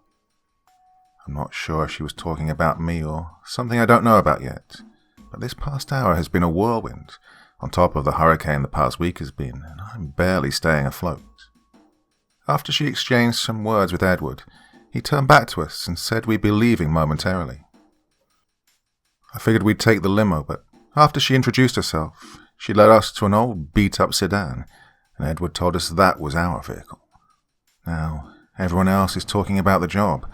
I'm not sure if she was talking about me or something I don't know about yet, but this past hour has been a whirlwind, on top of the hurricane the past week has been, and I'm barely staying afloat. After she exchanged some words with Edward, he turned back to us and said we'd be leaving momentarily. I figured we'd take the limo, but after she introduced herself, she led us to an old beat-up sedan, and Edward told us that was our vehicle. Now, everyone else is talking about the job.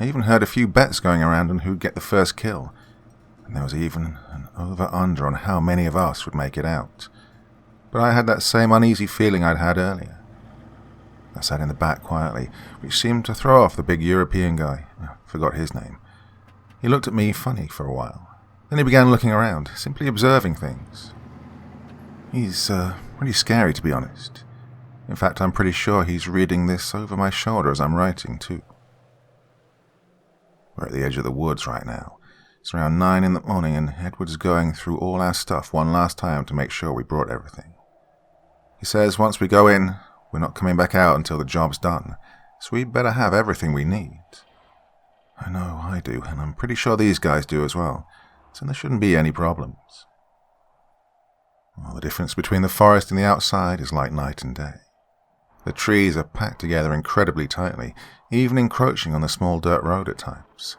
I even heard a few bets going around on who'd get the first kill, and there was even an over-under on how many of us would make it out. But I had that same uneasy feeling I'd had earlier. I sat in the back quietly, which seemed to throw off the big European guy. I forgot his name. He looked at me funny for a while. Then he began looking around, simply observing things. He's pretty scary, to be honest. In fact, I'm pretty sure he's reading this over my shoulder as I'm writing, too. We're at the edge of the woods right now. It's around 9 in the morning, and Edward's going through all our stuff one last time to make sure we brought everything. He says once we go in, we're not coming back out until the job's done, so we'd better have everything we need. I know I do, and I'm pretty sure these guys do as well, so there shouldn't be any problems. Well, the difference between the forest and the outside is like night and day. The trees are packed together incredibly tightly, even encroaching on the small dirt road at times,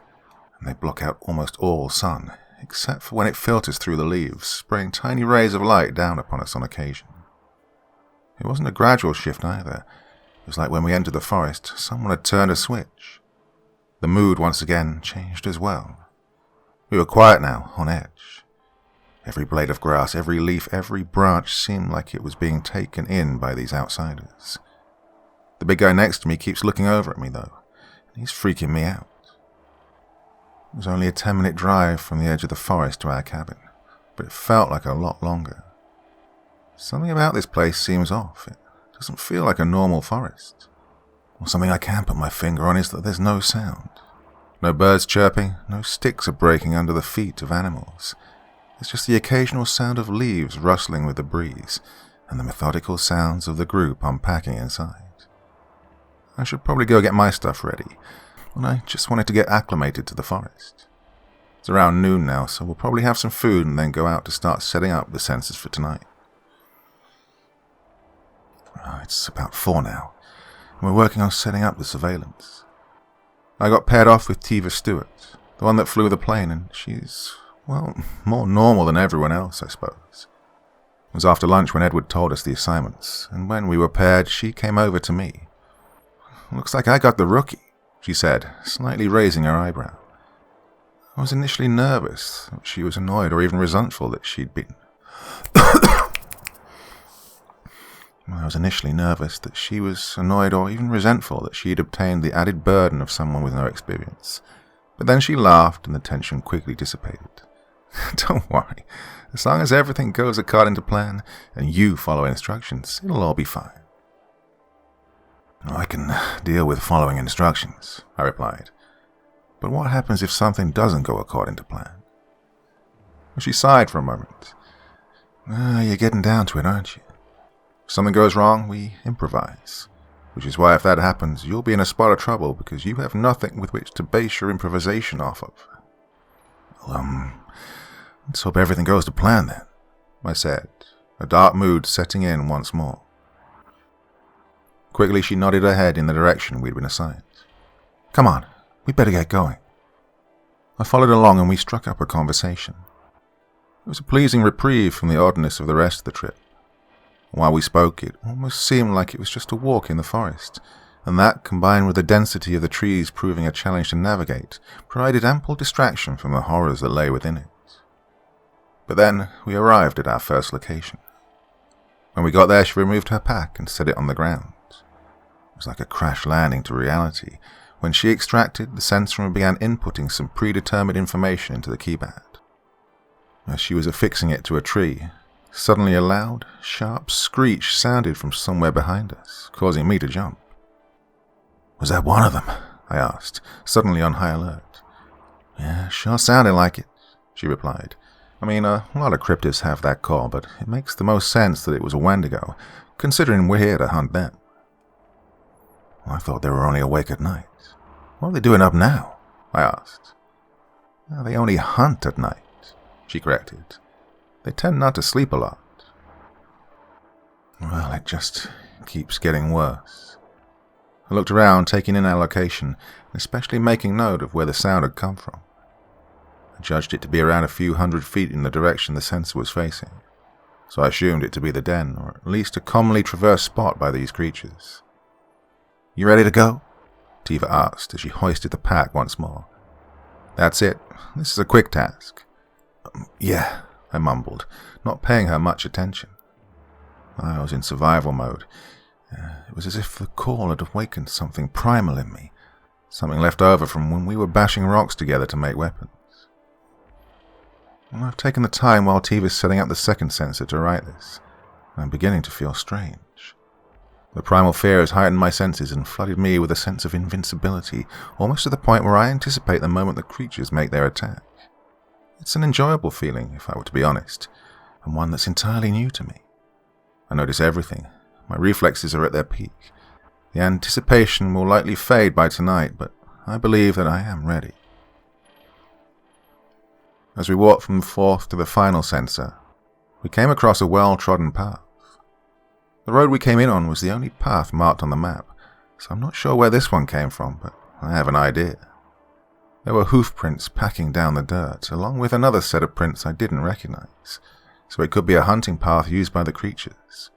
and they block out almost all sun, except for when it filters through the leaves, spraying tiny rays of light down upon us on occasion. It wasn't a gradual shift either. It was like when we entered the forest, someone had turned a switch. The mood once again changed as well. We were quiet now, on edge. Every blade of grass, every leaf, every branch seemed like it was being taken in by these outsiders. The big guy next to me keeps looking over at me, though, and he's freaking me out. It was only a 10-minute drive from the edge of the forest to our cabin, but it felt like a lot longer. Something about this place seems off. It doesn't feel like a normal forest. Well, something I can't put my finger on is that there's no sound. No birds chirping, no sticks are breaking under the feet of animals. It's just the occasional sound of leaves rustling with the breeze, and the methodical sounds of the group unpacking inside. I should probably go get my stuff ready, and I just wanted to get acclimated to the forest. It's around noon now, so we'll probably have some food and then go out to start setting up the sensors for tonight. It's about 4 now, and we're working on setting up the surveillance. I got paired off with Tiva Stewart, the one that flew the plane, and she's, well, more normal than everyone else, I suppose. It was after lunch when Edward told us the assignments, and when we were paired, she came over to me. "Looks like I got the rookie," she said, slightly raising her eyebrow. I was initially nervous that she was annoyed or even resentful that she'd been... I was initially nervous that she was annoyed or even resentful that she'd obtained the added burden of someone with no experience. But then she laughed and the tension quickly dissipated. "Don't worry. As long as everything goes according to plan and you follow instructions, it'll all be fine." "I can deal with following instructions," I replied. "But what happens if something doesn't go according to plan?" She sighed for a moment. "You're getting down to it, aren't you? If something goes wrong, we improvise. Which is why if that happens, you'll be in a spot of trouble because you have nothing with which to base your improvisation off of." "Well, let's hope everything goes to plan then," I said, a dark mood setting in once more. Quickly she nodded her head in the direction we'd been assigned. "Come on, we'd better get going." I followed along and we struck up a conversation. It was a pleasing reprieve from the oddness of the rest of the trip. While we spoke, it almost seemed like it was just a walk in the forest, and that, combined with the density of the trees proving a challenge to navigate, provided ample distraction from the horrors that lay within it. But then we arrived at our first location. When we got there, she removed her pack and set it on the ground. was like a crash landing to reality when she extracted the sensor and began inputting some predetermined information into the keypad. As she was affixing it to a tree, suddenly a loud, sharp screech sounded from somewhere behind us, causing me to jump. "Was that one of them?" I asked, suddenly on high alert. "Yeah, sure sounded like it," she replied. "I mean, a lot of cryptids have that call, but it makes the most sense that it was a Wendigo, considering we're here to hunt them." "I thought they were only awake at night. What are they doing up now?" I asked. "They only hunt at night," she corrected. "They tend not to sleep a lot." Well, it just keeps getting worse. I looked around, taking in our location, and especially making note of where the sound had come from. I judged it to be around a few hundred feet in the direction the sensor was facing, so I assumed it to be the den, or at least a commonly traversed spot by these creatures. "You ready to go?" Tiva asked as she hoisted the pack once more. "That's it. This is a quick task." Yeah, I mumbled, not paying her much attention. I was in survival mode. It was as if the call had awakened something primal in me, something left over from when we were bashing rocks together to make weapons. I've taken the time while Tiva's setting up the second sensor to write this, and I'm beginning to feel strange. The primal fear has heightened my senses and flooded me with a sense of invincibility, almost to the point where I anticipate the moment the creatures make their attack. It's an enjoyable feeling, if I were to be honest, and one that's entirely new to me. I notice everything. My reflexes are at their peak. The anticipation will likely fade by tonight, but I believe that I am ready. As we walked from the fourth to the final sensor, we came across a well-trodden path. The road we came in on was the only path marked on the map, so I'm not sure where this one came from, but I have an idea. There were hoof prints packing down the dirt, along with another set of prints I didn't recognize, so it could be a hunting path used by the creatures.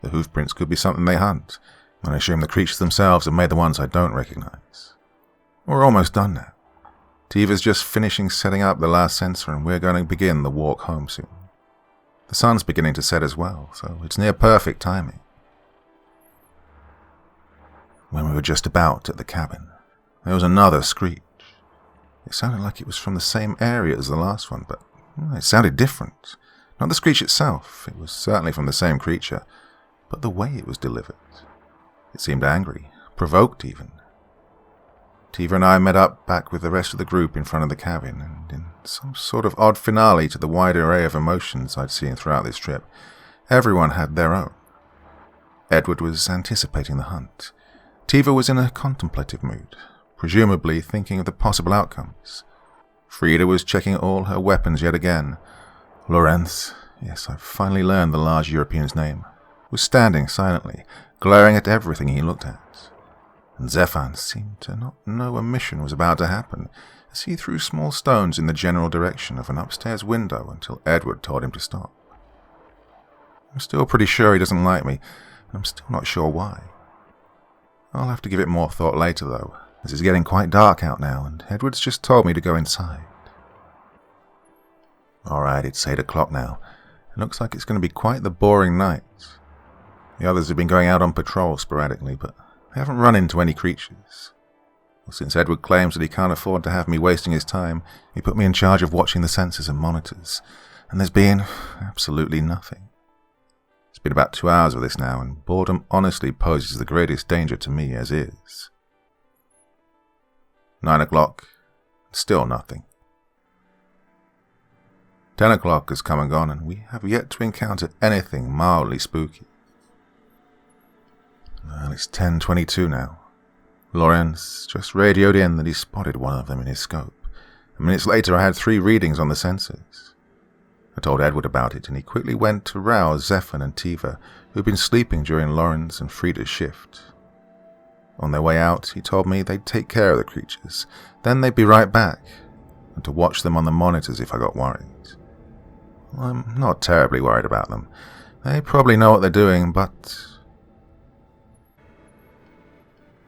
The hoof prints could be something they hunt, and I assume the creatures themselves have made the ones I don't recognize. We're almost done now. Tiva's just finishing setting up the last sensor, and we're going to begin the walk home soon. The sun's beginning to set as well, so it's near perfect timing. When we were just about at the cabin, there was another screech. It sounded like it was from the same area as the last one, but it sounded different. Not the screech itself, it was certainly from the same creature, but the way it was delivered. It seemed angry, provoked even. Tiva and I met up back with the rest of the group in front of the cabin, and in some sort of odd finale to the wide array of emotions I'd seen throughout this trip, everyone had their own. Edward was anticipating the hunt. Tiva was in a contemplative mood, presumably thinking of the possible outcomes. Frida was checking all her weapons yet again. Lorenz, yes, I've finally learned the large European's name, was standing silently, glaring at everything he looked at. And Zephan seemed to not know a mission was about to happen, as he threw small stones in the general direction of an upstairs window until Edward told him to stop. I'm still pretty sure he doesn't like me, and I'm still not sure why. I'll have to give it more thought later, though, as it's getting quite dark out now, and Edward's just told me to go inside. Alright, it's 8 o'clock now. It looks like it's going to be quite the boring night. The others have been going out on patrol sporadically, but they haven't run into any creatures. Well, since Edward claims that he can't afford to have me wasting his time, he put me in charge of watching the sensors and monitors, and there's been absolutely nothing. It's been about 2 hours of this now, and boredom honestly poses the greatest danger to me as is. 9 o'clock, still nothing. 10 o'clock has come and gone, and we have yet to encounter anything mildly spooky. Well, it's 10:22 now. Lorenz just radioed in that he spotted one of them in his scope. Minutes later, I had 3 readings on the sensors. I told Edward about it, and he quickly went to rouse Zephan and Tiva, who had been sleeping during Lorenz and Frida's shift. On their way out, he told me they'd take care of the creatures, then they'd be right back, and to watch them on the monitors if I got worried. Well, I'm not terribly worried about them. They probably know what they're doing, but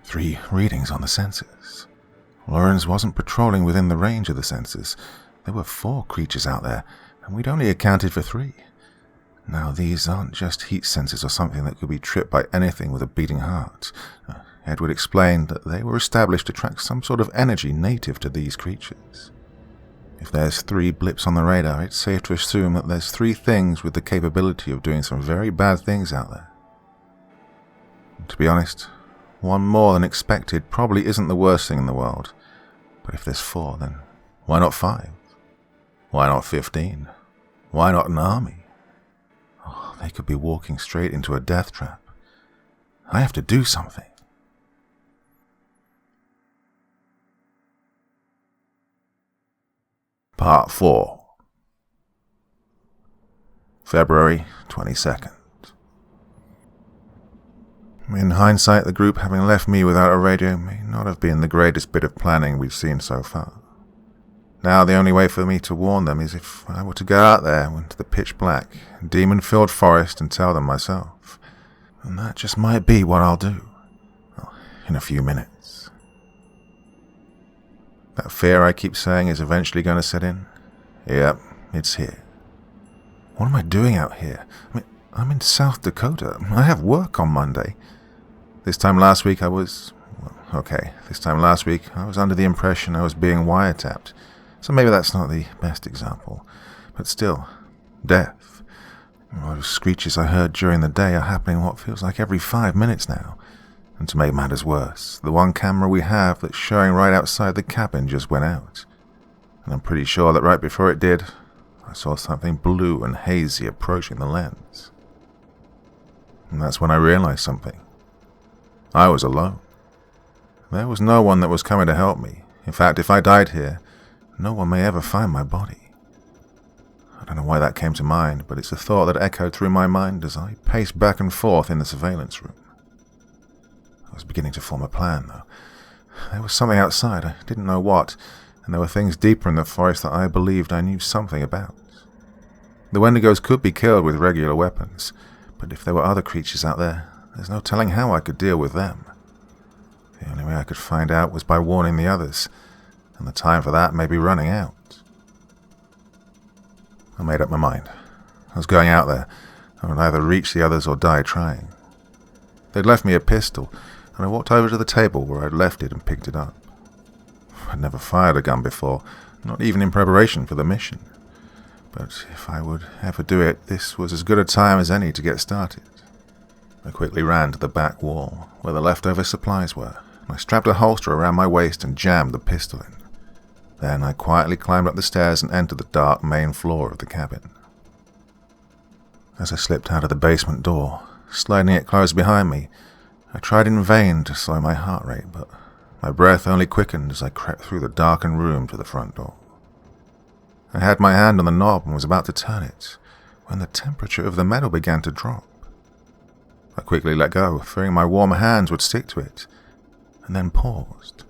3 readings on the sensors. Lorenz wasn't patrolling within the range of the sensors. There were 4 creatures out there, and we'd only accounted for 3. Now, these aren't just heat sensors or something that could be tripped by anything with a beating heart. Edward explained that they were established to track some sort of energy native to these creatures. If there's 3 blips on the radar, it's safe to assume that there's 3 things with the capability of doing some very bad things out there. And to be honest, one more than expected probably isn't the worst thing in the world. But if there's 4, then why not 5? Why not 15? Why not an army? Oh, they could be walking straight into a death trap. I have to do something. Part 4. February 22nd. In hindsight, the group having left me without a radio may not have been the greatest bit of planning we've seen so far. Now the only way for me to warn them is if I were to go out there into the pitch black, demon-filled forest and tell them myself. And that just might be what I'll do. Well, in a few minutes. That fear I keep saying is eventually going to set in? Yep, it's here. What am I doing out here? I'm in South Dakota. I have work on Monday. This time last week I was under the impression I was being wiretapped. So maybe that's not the best example. But still, death. Those screeches I heard during the day are happening what feels like every 5 minutes now. And to make matters worse, the one camera we have that's showing right outside the cabin just went out. And I'm pretty sure that right before it did, I saw something blue and hazy approaching the lens. And that's when I realized something. I was alone. There was no one that was coming to help me. In fact, if I died here, no one may ever find my body. I don't know why that came to mind, but it's a thought that echoed through my mind as I paced back and forth in the surveillance room. I was beginning to form a plan, though. There was something outside, I didn't know what, and there were things deeper in the forest that I believed I knew something about. The Wendigos could be killed with regular weapons, but if there were other creatures out there, there's no telling how I could deal with them. The only way I could find out was by warning the others, and the time for that may be running out. I made up my mind. I was going out there. I would either reach the others or die trying. They'd left me a pistol, and I walked over to the table where I'd left it and picked it up. I'd never fired a gun before, not even in preparation for the mission. But if I would ever do it, this was as good a time as any to get started. I quickly ran to the back wall, where the leftover supplies were. I strapped a holster around my waist and jammed the pistol in. Then I quietly climbed up the stairs and entered the dark main floor of the cabin. As I slipped out of the basement door, sliding it closed behind me, I tried in vain to slow my heart rate, but my breath only quickened as I crept through the darkened room to the front door. I had my hand on the knob and was about to turn it, when the temperature of the metal began to drop. I quickly let go, fearing my warm hands would stick to it, and then paused.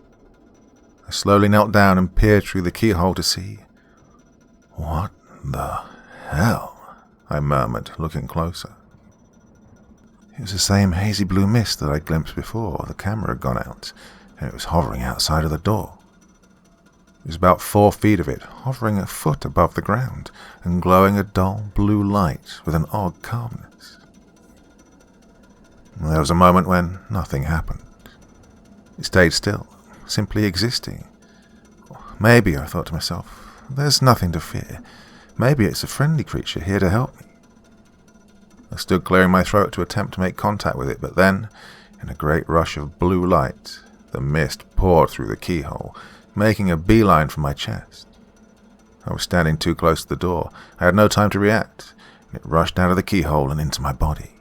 I slowly knelt down and peered through the keyhole to see. "What the hell?" I murmured, looking closer. It was the same hazy blue mist that I'd glimpsed before. The camera had gone out, and it was hovering outside of the door. There was about 4 feet of it, hovering a foot above the ground, and glowing a dull blue light with an odd calmness. There was a moment when nothing happened. It stayed still, simply existing. Maybe, I thought to myself, there's nothing to fear. Maybe it's a friendly creature here to help me. I stood clearing my throat to attempt to make contact with it, but then, in a great rush of blue light, the mist poured through the keyhole, making a beeline for my chest. I was standing too close to the door. I had no time to react, and it rushed out of the keyhole and into my body.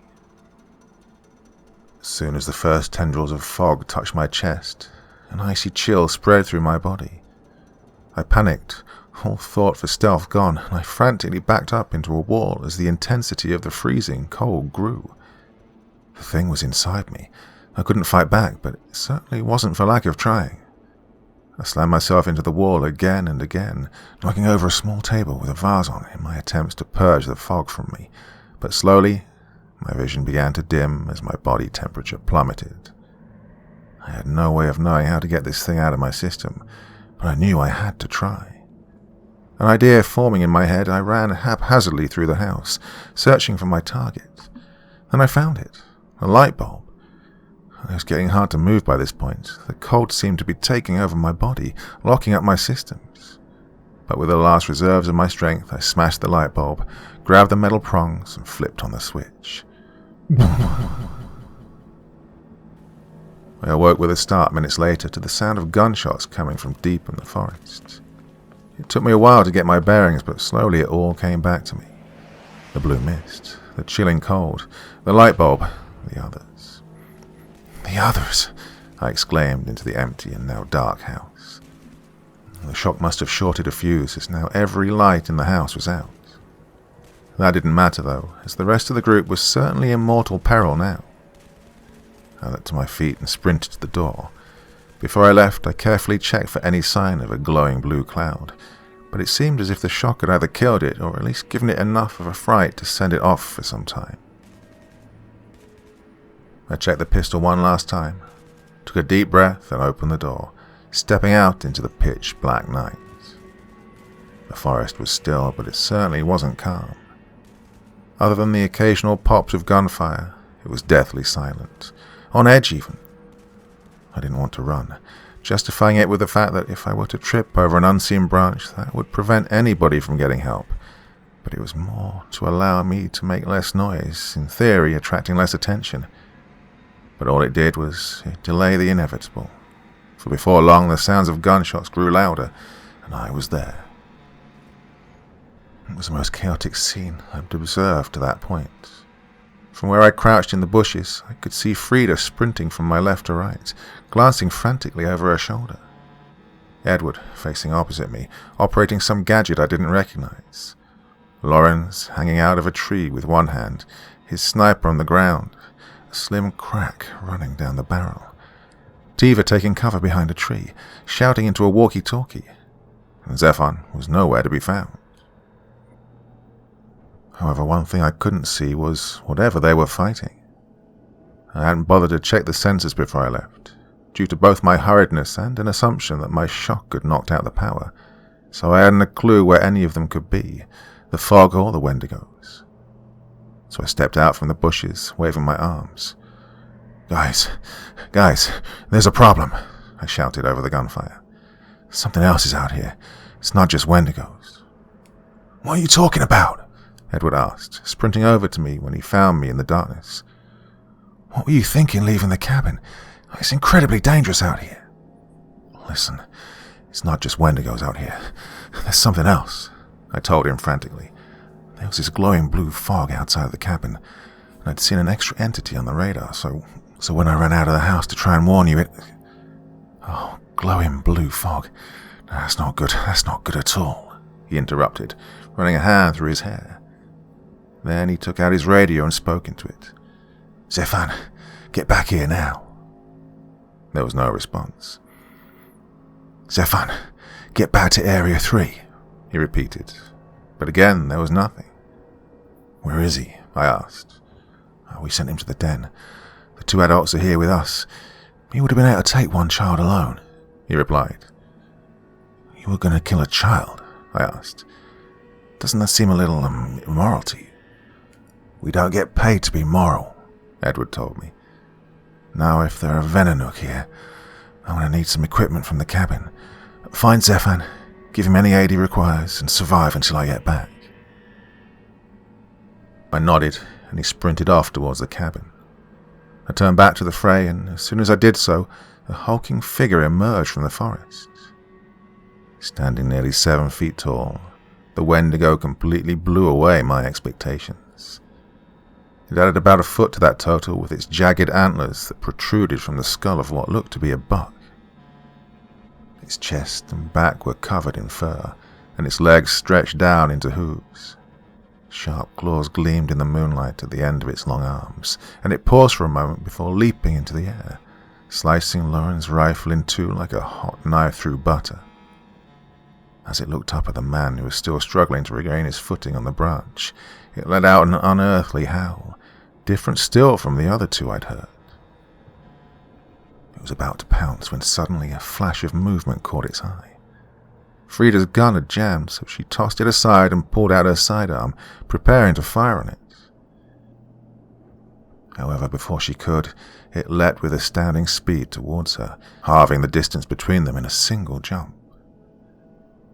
As soon as the first tendrils of fog touched my chest, an icy chill spread through my body. I panicked, all thought for stealth gone, and I frantically backed up into a wall as the intensity of the freezing cold grew. The thing was inside me. I couldn't fight back, but it certainly wasn't for lack of trying. I slammed myself into the wall again and again, knocking over a small table with a vase on it in my attempts to purge the fog from me, but slowly my vision began to dim as my body temperature plummeted. I had no way of knowing how to get this thing out of my system, but I knew I had to try. An idea forming in my head, I ran haphazardly through the house, searching for my target. And I found it. A light bulb. It was getting hard to move by this point. The cold seemed to be taking over my body, locking up my systems. But with the last reserves of my strength, I smashed the light bulb, grabbed the metal prongs, and flipped on the switch. I awoke with a start minutes later to the sound of gunshots coming from deep in the forest. It took me a while to get my bearings, but slowly it all came back to me. The blue mist, the chilling cold, the light bulb, the others. The others, I exclaimed into the empty and now dark house. The shock must have shorted a fuse, as now every light in the house was out. That didn't matter, though, as the rest of the group was certainly in mortal peril now. I leapt to my feet and sprinted to the door. Before I left, I carefully checked for any sign of a glowing blue cloud, but it seemed as if the shock had either killed it or at least given it enough of a fright to send it off for some time. I checked the pistol one last time, took a deep breath and opened the door, stepping out into the pitch-black night. The forest was still, but it certainly wasn't calm. Other than the occasional pops of gunfire, it was deathly silent, on edge even. I didn't want to run, justifying it with the fact that if I were to trip over an unseen branch, that would prevent anybody from getting help. But it was more to allow me to make less noise, in theory attracting less attention. But all it did was delay the inevitable, for before long the sounds of gunshots grew louder, and I was there. It was the most chaotic scene I'd observed to that point. From where I crouched in the bushes, I could see Frida sprinting from my left to right, glancing frantically over her shoulder. Edward, facing opposite me, operating some gadget I didn't recognize. Lawrence, hanging out of a tree with one hand, his sniper on the ground, a slim crack running down the barrel. Tiva taking cover behind a tree, shouting into a walkie-talkie, and Zephon was nowhere to be found. However, one thing I couldn't see was whatever they were fighting. I hadn't bothered to check the sensors before I left, due to both my hurriedness and an assumption that my shock had knocked out the power, so I hadn't a clue where any of them could be, the fog or the Wendigos. So I stepped out from the bushes, waving my arms. Guys, there's a problem," I shouted over the gunfire. "Something else is out here. It's not just Wendigos." "What are you talking about?" Edward asked, sprinting over to me when he found me in the darkness. "What were you thinking leaving the cabin? It's incredibly dangerous out here." "Listen, it's not just Wendigos out here. There's something else," I told him frantically. "There was this glowing blue fog outside the cabin, and I'd seen an extra entity on the radar, so when I ran out of the house to try and warn you, it... Oh, glowing blue fog. That's not good at all," he interrupted, running a hand through his hair. Then he took out his radio and spoke into it. "Zephon, get back here now." There was no response. "Zephon, get back to Area 3, he repeated. But again, there was nothing. "Where is he?" I asked. "We sent him to the den. The 2 adults are here with us. He would have been able to take 1 child alone," he replied. "You were going to kill a child?" I asked. "Doesn't that seem a little immoral to you?" "We don't get paid to be moral," Edward told me. "Now, if there are Venonuk here, I'm going to need some equipment from the cabin. Find Zephon, give him any aid he requires, and survive until I get back." I nodded, and he sprinted off towards the cabin. I turned back to the fray, and as soon as I did so, a hulking figure emerged from the forest. Standing nearly 7 feet tall, the Wendigo completely blew away my expectations. It added about a foot to that total with its jagged antlers that protruded from the skull of what looked to be a buck. Its chest and back were covered in fur, and its legs stretched down into hooves. Sharp claws gleamed in the moonlight at the end of its long arms, and it paused for a moment before leaping into the air, slicing Lauren's rifle in two like a hot knife through butter. As it looked up at the man who was still struggling to regain his footing on the branch, it let out an unearthly howl, different still from the other 2 I'd heard. It was about to pounce when suddenly a flash of movement caught its eye. Frida's gun had jammed, so she tossed it aside and pulled out her sidearm, preparing to fire on it. However, before she could, it leapt with astounding speed towards her, halving the distance between them in a single jump.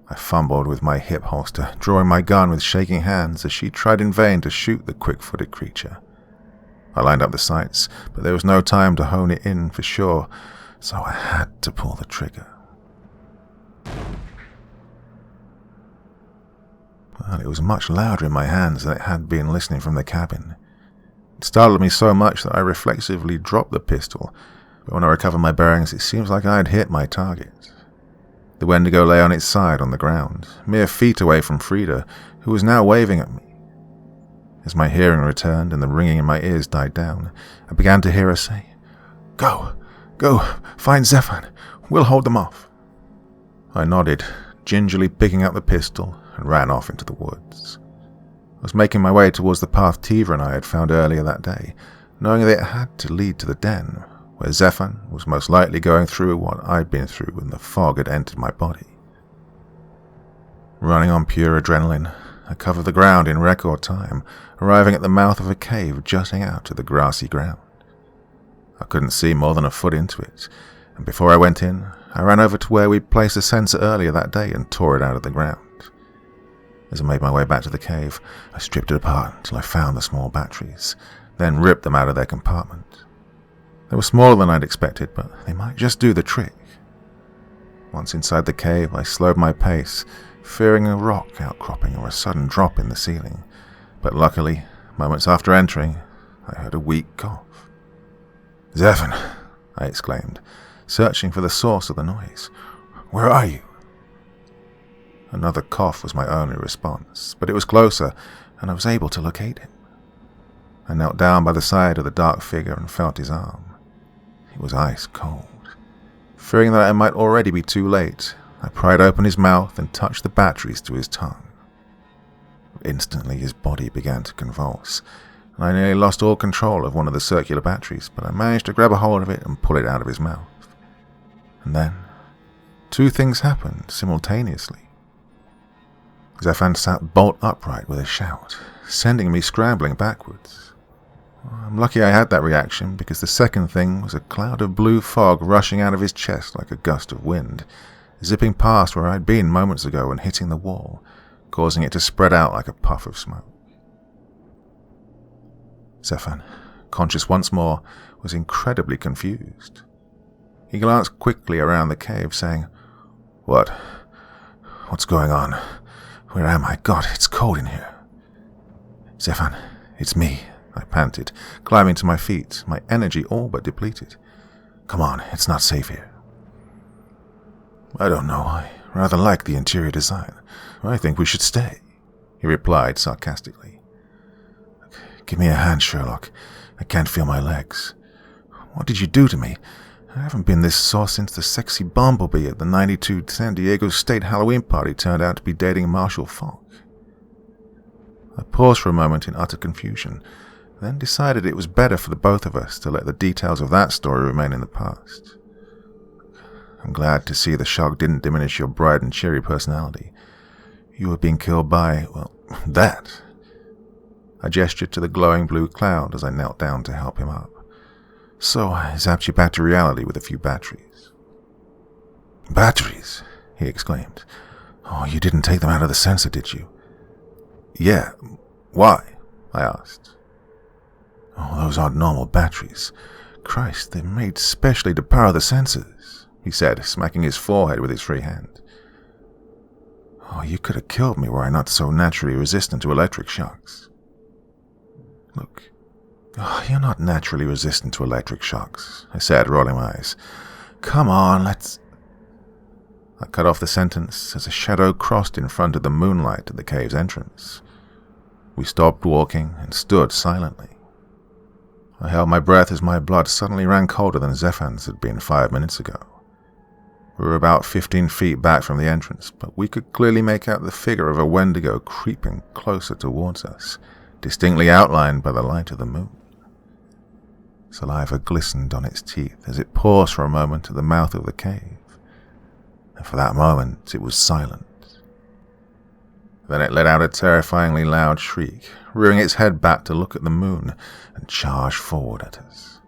I fumbled with my hip holster, drawing my gun with shaking hands as she tried in vain to shoot the quick-footed creature. I lined up the sights, but there was no time to hone it in for sure, so I had to pull the trigger. Well, it was much louder in my hands than it had been listening from the cabin. It startled me so much that I reflexively dropped the pistol, but when I recovered my bearings, it seems like I had hit my target. The Wendigo lay on its side on the ground, mere feet away from Frida, who was now waving at me. As my hearing returned and the ringing in my ears died down, I began to hear her say, Go, find Zephan, we'll hold them off." I nodded, gingerly picking up the pistol, and ran off into the woods. I was making my way towards the path Tiva and I had found earlier that day, knowing that it had to lead to the den, where Zephan was most likely going through what I'd been through when the fog had entered my body. Running on pure adrenaline, I covered the ground in record time, arriving at the mouth of a cave jutting out of the grassy ground. I couldn't see more than a foot into it, and before I went in, I ran over to where we'd placed a sensor earlier that day and tore it out of the ground. As I made my way back to the cave, I stripped it apart until I found the small batteries, then ripped them out of their compartment. They were smaller than I'd expected, but they might just do the trick. Once inside the cave, I slowed my pace, fearing a rock outcropping or a sudden drop in the ceiling. But luckily, moments after entering, I heard a weak cough. "Zephan," I exclaimed, searching for the source of the noise. "Where are you?" Another cough was my only response, but it was closer, and I was able to locate him. I knelt down by the side of the dark figure and felt his arm. It was ice cold. Fearing that I might already be too late, I pried open his mouth and touched the batteries to his tongue. Instantly his body began to convulse, and I nearly lost all control of one of the circular batteries, but I managed to grab a hold of it and pull it out of his mouth. And then, two things happened simultaneously. Zephan sat bolt upright with a shout, sending me scrambling backwards. I'm lucky I had that reaction, because the second thing was a cloud of blue fog rushing out of his chest like a gust of wind, zipping past where I'd been moments ago and hitting the wall, causing it to spread out like a puff of smoke. Zephan, conscious once more, was incredibly confused. He glanced quickly around the cave, saying, What's going on? Where am I? God, it's cold in here." "Zephan, it's me," I panted, climbing to my feet, my energy all but depleted. "Come on, it's not safe here." "I don't know. I rather like the interior design. I think we should stay," he replied sarcastically. "Give me a hand, Sherlock. I can't feel my legs. What did you do to me? I haven't been this sore since the sexy bumblebee at the 92 San Diego State Halloween party turned out to be dating Marshall Falk." I paused for a moment in utter confusion, then decided it was better for the both of us to let the details of that story remain in the past. "I'm glad to see the shock didn't diminish your bright and cheery personality. You were being killed by, that." I gestured to the glowing blue cloud as I knelt down to help him up. "So I zapped you back to reality with a few batteries." "Batteries?" he exclaimed. "Oh, you didn't take them out of the sensor, did you?" "Yeah. Why?" I asked. "Oh, those aren't normal batteries. Christ, they're made specially to power the sensors," he said, smacking his forehead with his free hand. "Oh, you could have killed me were I not so naturally resistant to electric shocks." "Look, you're not naturally resistant to electric shocks," I said, rolling my eyes. "Come on, let's—" I cut off the sentence as a shadow crossed in front of the moonlight at the cave's entrance. We stopped walking and stood silently. I held my breath as my blood suddenly ran colder than Zephan's had been 5 minutes ago. We were about 15 feet back from the entrance, but we could clearly make out the figure of a Wendigo creeping closer towards us, distinctly outlined by the light of the moon. Saliva glistened on its teeth as it paused for a moment at the mouth of the cave. and for that moment it was silent. Then it let out a terrifyingly loud shriek, rearing its head back to look at the moon, and charged forward at us.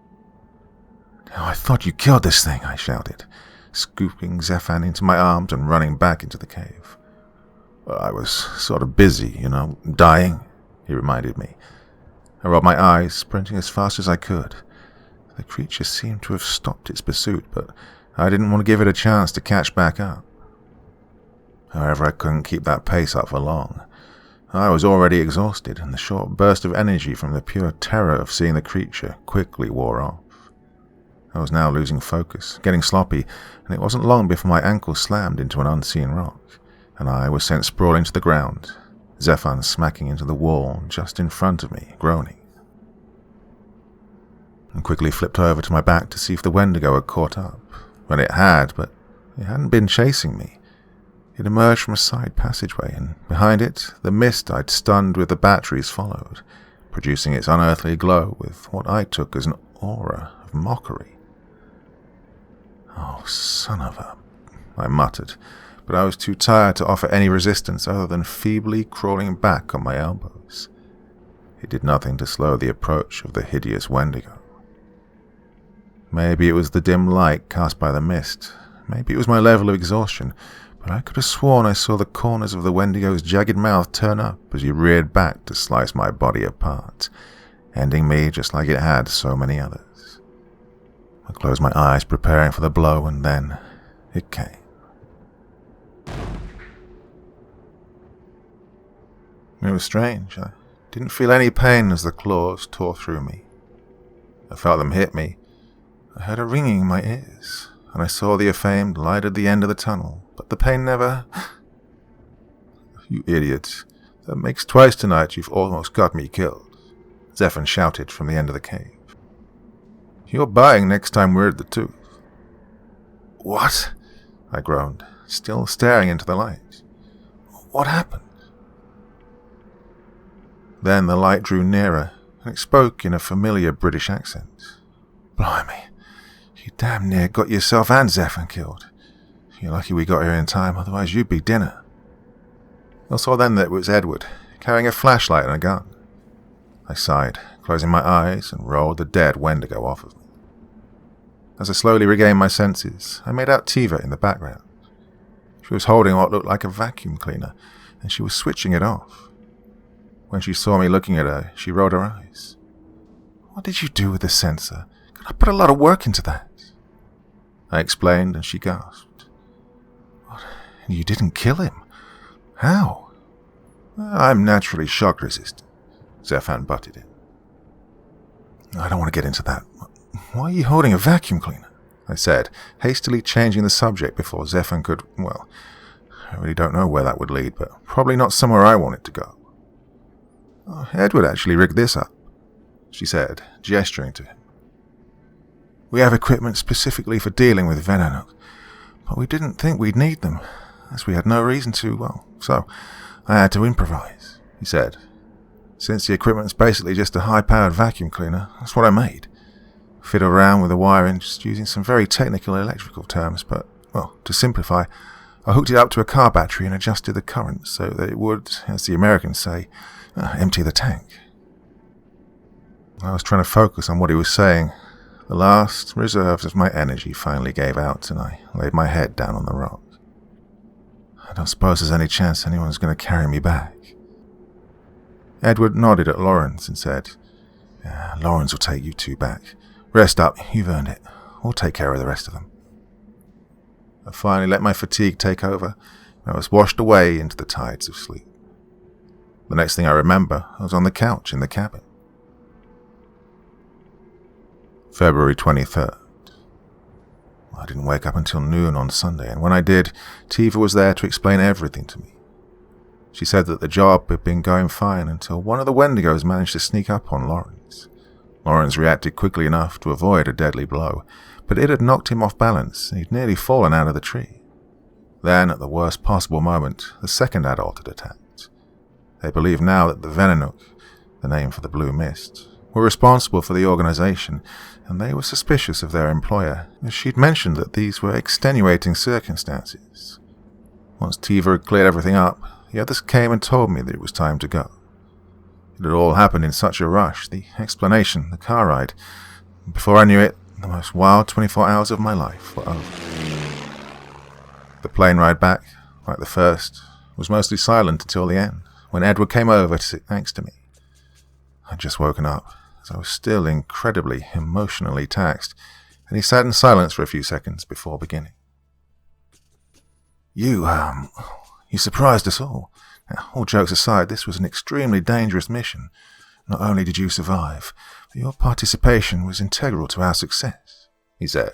"Oh, I thought you killed this thing," I shouted, scooping Zephan into my arms and running back into the cave. "I was sort of busy, dying," he reminded me. I rolled my eyes, sprinting as fast as I could. The creature seemed to have stopped its pursuit, but I didn't want to give it a chance to catch back up. However, I couldn't keep that pace up for long. I was already exhausted, and the short burst of energy from the pure terror of seeing the creature quickly wore off. I was now losing focus, getting sloppy, and it wasn't long before my ankle slammed into an unseen rock, and I was sent sprawling to the ground, Zephan smacking into the wall just in front of me, groaning. I quickly flipped over to my back to see if the Wendigo had caught up. Well, it had, but it hadn't been chasing me. It emerged from a side passageway, and behind it, the mist I'd stunned with the batteries followed, producing its unearthly glow with what I took as an aura of mockery. "Oh, son of a..." I muttered, but I was too tired to offer any resistance other than feebly crawling back on my elbows. It did nothing to slow the approach of the hideous Wendigo. Maybe it was the dim light cast by the mist, maybe it was my level of exhaustion, but I could have sworn I saw the corners of the Wendigo's jagged mouth turn up as he reared back to slice my body apart, ending me just like it had so many others. I closed my eyes, preparing for the blow, and then it came. It was strange. I didn't feel any pain as the claws tore through me. I felt them hit me. I heard a ringing in my ears, and I saw the famed light at the end of the tunnel, but the pain never... "You idiot. That makes twice tonight you've almost got me killed," Zephan shouted from the end of the cave. "You're buying next time we're at the tooth." "What?" I groaned, still staring into the light. "What happened?" Then the light drew nearer, and it spoke in a familiar British accent. "Blimey, you damn near got yourself and Zephan killed. You're lucky we got here in time, otherwise you'd be dinner." I saw then that it was Edward, carrying a flashlight and a gun. I sighed, closing my eyes, and rolled the dead Wendigo off of me. As I slowly regained my senses, I made out Tiva in the background. She was holding what looked like a vacuum cleaner, and she was switching it off. When she saw me looking at her, she rolled her eyes. "What did you do with the sensor? I put a lot of work into that." I explained, and she gasped. "What? You didn't kill him? How?" "I'm naturally shock resistant," Zephan butted in. "I don't want to get into that. Why are you holding a vacuum cleaner?" I said, hastily changing the subject before Zephan could, well, I really don't know where that would lead, but probably not somewhere I want it to go. "Oh, Edward actually rigged this up," she said, gesturing to him. "We have equipment specifically for dealing with Venonuk, but we didn't think we'd need them, as we had no reason to, so I had to improvise," he said. "Since the equipment's basically just a high-powered vacuum cleaner, that's what I made. Fiddled around with the wiring, just using some very technical electrical terms, but, to simplify, I hooked it up to a car battery and adjusted the current so that it would, as the Americans say, empty the tank." I was trying to focus on what he was saying. The last reserves of my energy finally gave out, and I laid my head down on the rock. "I don't suppose there's any chance anyone's going to carry me back." Edward nodded at Lawrence and said, "Yeah, Lawrence will take you two back. Rest up, you've earned it. We'll take care of the rest of them." I finally let my fatigue take over, and I was washed away into the tides of sleep. The next thing I remember, I was on the couch in the cabin. February 23rd. I didn't wake up until noon on Sunday, and when I did, Tiva was there to explain everything to me. She said that the job had been going fine until one of the Wendigos managed to sneak up on Lawrence. Lawrence reacted quickly enough to avoid a deadly blow, but it had knocked him off balance, and he'd nearly fallen out of the tree. Then, at the worst possible moment, the second adult had attacked. They believe now that the Venonuk, the name for the blue mist, were responsible for the organization, and they were suspicious of their employer, as she'd mentioned that these were extenuating circumstances. Once Tiva had cleared everything up, the others came and told me that it was time to go. It had all happened in such a rush, the explanation, the car ride. Before I knew it, the most wild 24 hours of my life were over. The plane ride back, like the first, was mostly silent until the end, when Edward came over to sit next to me. I'd just woken up, as I was still incredibly emotionally taxed, and he sat in silence for a few seconds before beginning. You surprised us all. Now, all jokes aside, this was an extremely dangerous mission. Not only did you survive, but your participation was integral to our success, he said.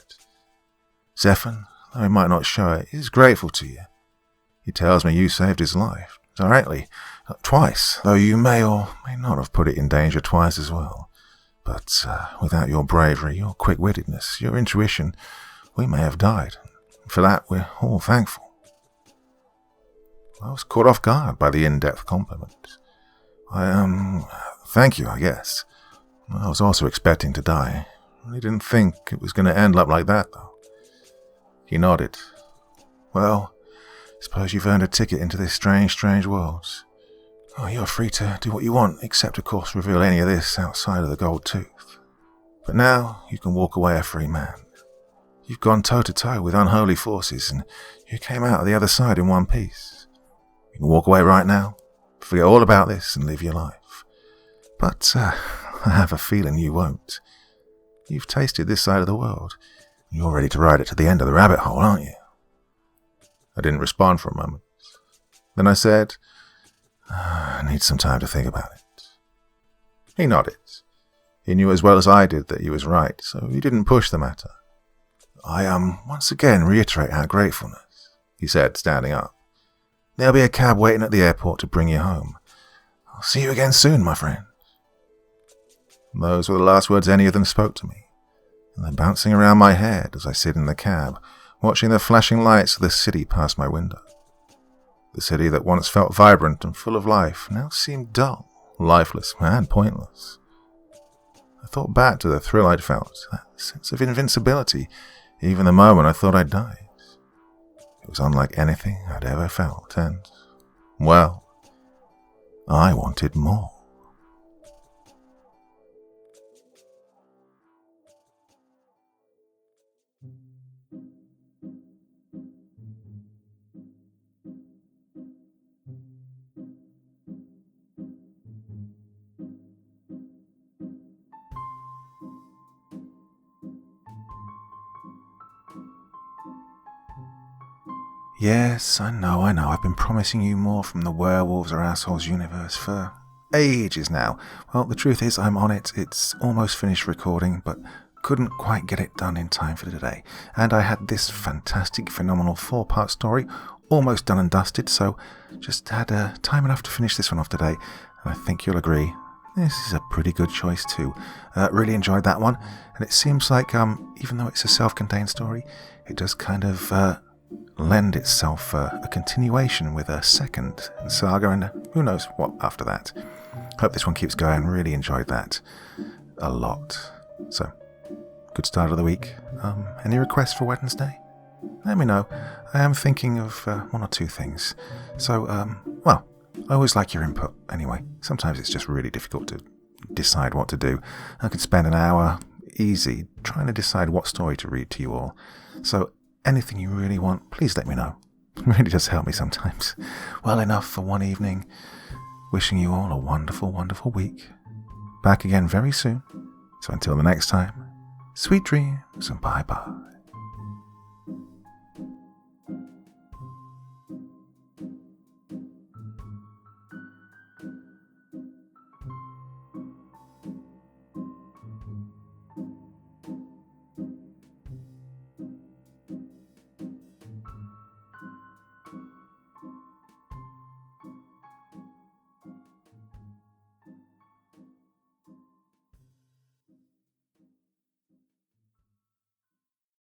Zephan, though he might not show it, is grateful to you. He tells me you saved his life, directly, twice, though you may or may not have put it in danger twice as well. But without your bravery, your quick-wittedness, your intuition, we may have died. For that, we're all thankful. I was caught off guard by the in-depth compliment. Thank you, I guess. I was also expecting to die. I didn't think it was going to end up like that, though. He nodded. Well, suppose you've earned a ticket into this strange world. Oh, you're free to do what you want, except, of course, reveal any of this outside of the gold tooth. But now you can walk away a free man. You've gone toe-to-toe with unholy forces, and you came out of the other side in one piece. You can walk away right now, forget all about this, and live your life. But I have a feeling you won't. You've tasted this side of the world. You're ready to ride it to the end of the rabbit hole, aren't you? I didn't respond for a moment. Then I said, I need some time to think about it. He nodded. He knew as well as I did that he was right, so he didn't push the matter. I once again reiterate our gratefulness, he said, standing up. There'll be a cab waiting at the airport to bring you home. I'll see you again soon, my friend. Those were the last words any of them spoke to me, and they're bouncing around my head as I sit in the cab, watching the flashing lights of the city pass my window. The city that once felt vibrant and full of life now seemed dull, lifeless, and pointless. I thought back to the thrill I'd felt, that sense of invincibility, even the moment I thought I'd died. It was unlike anything I'd ever felt, and, well, I wanted more. Yes, I know, I've been promising you more from the Werewolves or Assholes universe for ages now. Well, the truth is I'm on it. It's almost finished recording, but couldn't quite get it done in time for today. And I had this fantastic, phenomenal 4-part story almost done and dusted, so just had time enough to finish this one off today. And I think you'll agree, this is a pretty good choice too. Really enjoyed that one, and it seems like, even though it's a self-contained story, it does kind of lend itself a continuation with a second saga, and who knows what after that. Hope this one keeps going. Really enjoyed that a lot. So, good start of the week. Any requests for Wednesday? Let me know. I am thinking of 1 or 2 things. So, well, I always like your input anyway. Sometimes it's just really difficult to decide what to do. I could spend an hour, easy, trying to decide what story to read to you all. So, anything you really want, please let me know. It really does help me sometimes. Well, enough for one evening. Wishing you all a wonderful, wonderful week. Back again very soon. So until the next time, sweet dreams and bye-bye.